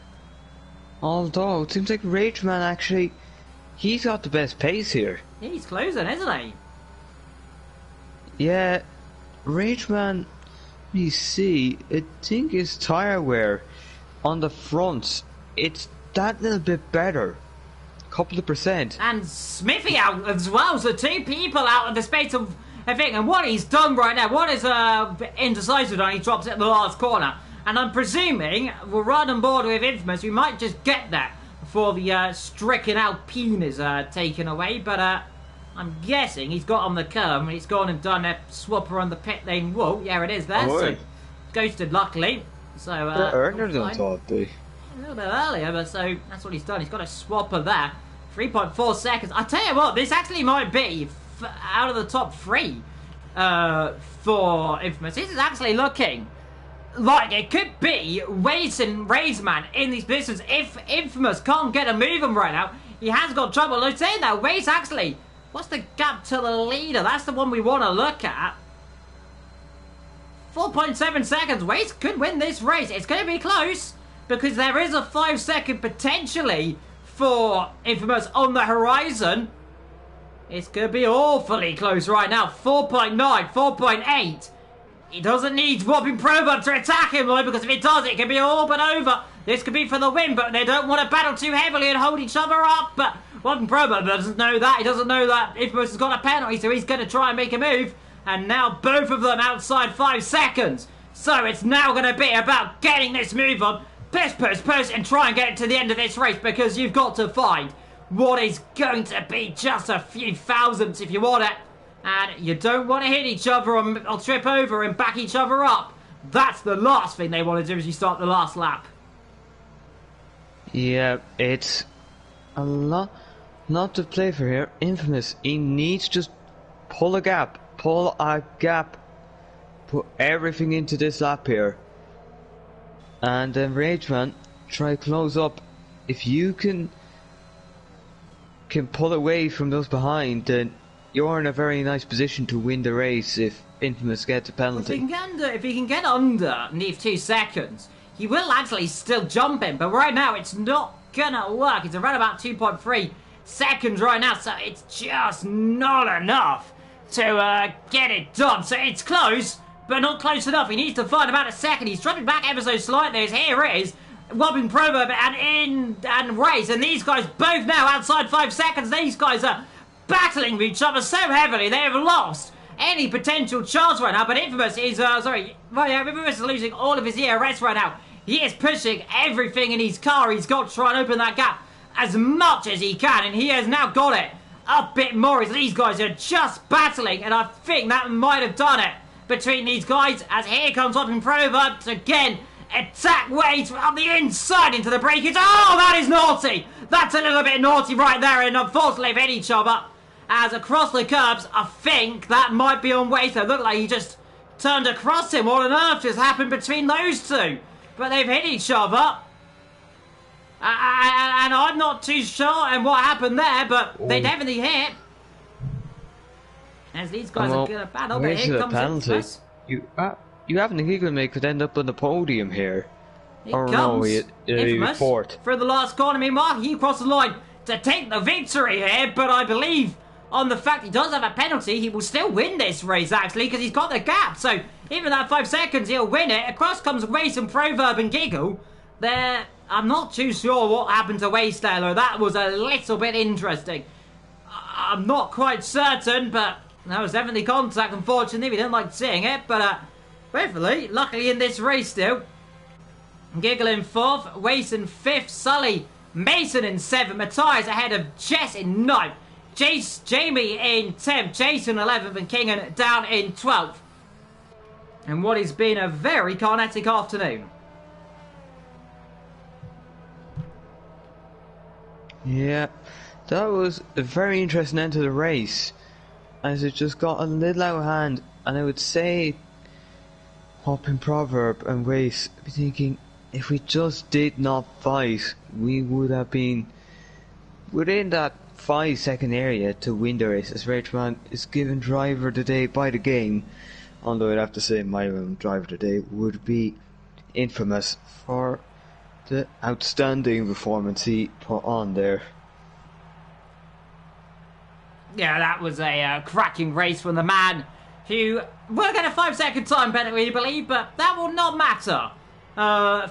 Although, it seems like Rageman actually, he's got the best pace here. He's closing, isn't he? Yeah, Rageman, you see, I think his tyre wear on the front, it's that little bit better. Couple of percent. And Smithy out as well, so 2 people out in the space of a thing. And what he's done right now, what is Indecisive done, he drops it at the last corner. And I'm presuming we're right on board with Infamous. We might just get that before the stricken Alpine is taken away. But I'm guessing he's got on the curb and he's gone and done a swapper on the pit lane. Whoa, yeah, it is there. So ghosted, luckily. So earlier than thought, they. A little bit earlier, but so that's what he's done. He's got a swapper there. 3.4 seconds. I tell you what, this actually might be out of the top 3 for Infamous. This is actually looking like it could be Raceman in these positions. If Infamous can't get a move on right now, he has got trouble. Let's say that Waze actually, what's the gap to the leader? That's the one we want to look at. 4.7 seconds. Waze could win this race. It's going to be close because there is a 5-second potentially for Infamous on the horizon. It's going to be awfully close right now. 4.9, 4.8. He doesn't need Whopping Proverb to attack him, though, because if it does, it can be all but over. This could be for the win, but they don't want to battle too heavily and hold each other up. But Whopping Proverb doesn't know that. He doesn't know that Infamous has got a penalty, so he's going to try and make a move. And now both of them outside 5 seconds. So it's now going to be about getting this move on. Push, and try and get it to the end of this race, because you've got to find what is going to be just a few thousandths if you want it. And you don't want to hit each other or trip over and back each other up. That's the last thing they want to do as you start the last lap. Yeah, it's a lot to play for here. Infamous, he needs to just pull a gap. Put everything into this lap here. And then Rageman, try close up. If you can pull away from those behind, then you're in a very nice position to win the race if Infamous gets a penalty. If he can get underneath 2 seconds, he will actually still jump him. But right now, it's not gonna work. It's around about 2.3 seconds right now, so it's just not enough to get it done. So it's close, but not close enough. He needs to find about a second. He's dropping back ever so slightly. Here it is. Whopping Proverb and Race, and these guys both now outside 5 seconds. These guys are battling with each other so heavily they have lost any potential chance right now. But Infamous is Infamous is losing all of his ERS right now. He is pushing everything in his car he's got to try and open that gap as much as he can, and he has now got it a bit more as these guys are just battling, and I think that might have done it between these guys as here comes Whopping Proverb again. Attack Waze on the inside into the breakage. Oh, that is naughty. That's a little bit naughty right there, and unfortunately they've hit each other. As across the curbs, I think that might be on Waze. It looked like he just turned across him. What on earth just happened between those two? But they've hit each other. And I'm not too sure and what happened there, but they definitely hit. As these guys are going to battle, but here comes Infamous. You have an Eagle Mate could end up on the podium here. Here comes Infamous through the last corner. Meanwhile, he crosses the line to take the victory here, but I believe on the fact he does have a penalty, he will still win this race actually, because he's got the gap. So even that 5 seconds, he'll win it. Across comes Race and Proverb and Giggle. There, I'm not too sure what happened to Waystaler. That was a little bit interesting. I'm not quite certain, but that was definitely contact. Unfortunately, we didn't like seeing it, but hopefully, luckily in this race still. Giggle in 4th, Wace in 5th, Sully, Mason in 7th, Matthias ahead of Jess in 9th, Jamie in 10th, Jason 11th, and Kingan down in 12th. And what has been a very kinetic afternoon. Yeah, that was a very interesting end to the race. as it just got a little out of hand, and I would say, up in proverb and race, I'd be thinking, if we just did not fight, we would have been within that 5-second area to win the race, as Rachman is given driver of the day by the game, although I'd have to say my own driver of the day would be infamous for the outstanding performance he put on there. Yeah, that was a cracking race from the man who will get a 5-second time penalty, I believe, but that will not matter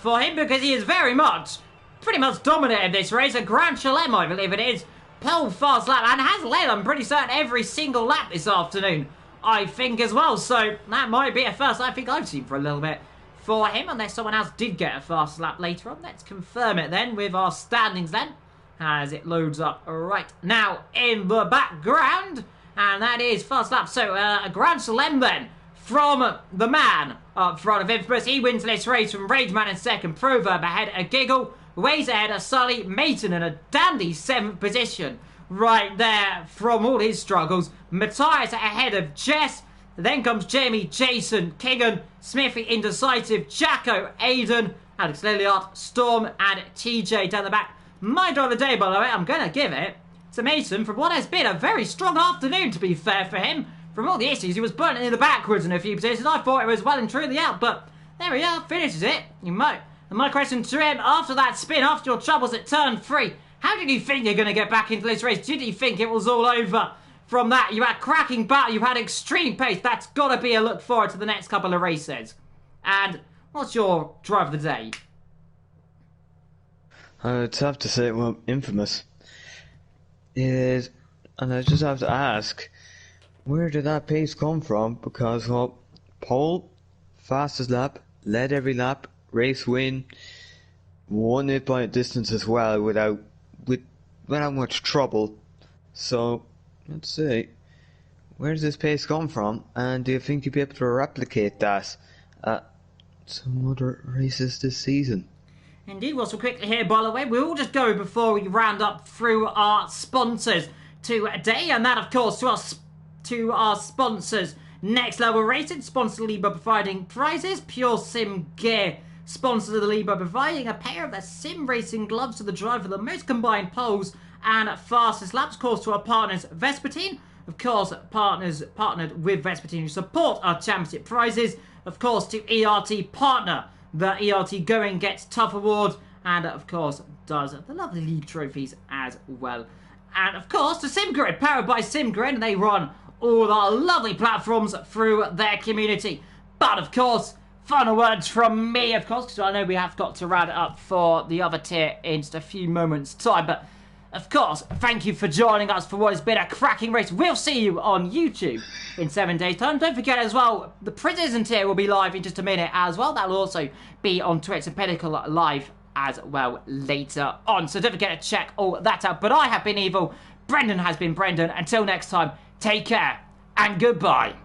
for him because he is pretty much dominated this race. A Grand Chelem, I believe it is, pole fast lap, and has led, I'm pretty certain, every single lap this afternoon, I think, as well. So that might be a first I think I've seen for a little bit for him, unless someone else did get a fast lap later on. Let's confirm it then with our standings then, as it loads up right now in the background. And that is first lap. So a Grand Chelem then from the man up front of Infamous. He wins this race from Rageman in second, Proverb ahead of Giggle, Ways ahead of Sully, Mason in a dandy 7th position right there from all his struggles. Matthias ahead of Jess. Then comes Jamie, Jason, Keegan, Smithy, Indecisive, Jacko, Aidan, Alex Lilliard, Storm, and TJ down the back. My driver of the day, by the way, I'm going to give it to Mason for what has been a very strong afternoon, to be fair for him. From all the issues, he was burning in the backwards in a few positions. I thought it was well and truly out, but there we are, finishes it. You might. And my question to him, after that spin, after your troubles at turn 3, how did you think you're going to get back into this race? Did you think it was all over from that? You had cracking battle, you had extreme pace. That's got to be a look forward to the next couple of races. And what's your drive of the day? I'd have to say, well, Infamous. It is, and I just have to ask, where did that pace come from? Because, well, pole, fastest lap, led every lap, race win, won it by a distance as well without much trouble. So, let's see, where does this pace come from? And do you think you'll be able to replicate that at some other races this season? Indeed, well, so quickly here, by the way, we'll just go before we round up through our sponsors today, and that, of course, to our sponsors, Next Level Racing, sponsor Libre providing prizes, Pure Sim Gear, sponsor of the Libre providing a pair of their sim racing gloves to the driver, the most combined poles and fastest laps, of course, to our partners, Vespertine, of course, partnered with Vespertine who support our championship prizes, of course, to ERT partner, the ERT Going Gets Tough Award, and of course does the lovely league trophies as well. And of course to SimGrid, powered by SimGrid, and they run all the lovely platforms through their community. But of course, final words from me, of course, because I know we have got to round it up for the other tier in just a few moments' time. But of course, thank you for joining us for what has been a cracking race. We'll see you on YouTube in 7 days' time. Don't forget as well, the Precision tier will be live in just a minute as well. That will also be on Twitch and Pinnacle live as well later on. So don't forget to check all that out. But I have been Evil. Brendan has been Brendan. Until next time, take care and goodbye.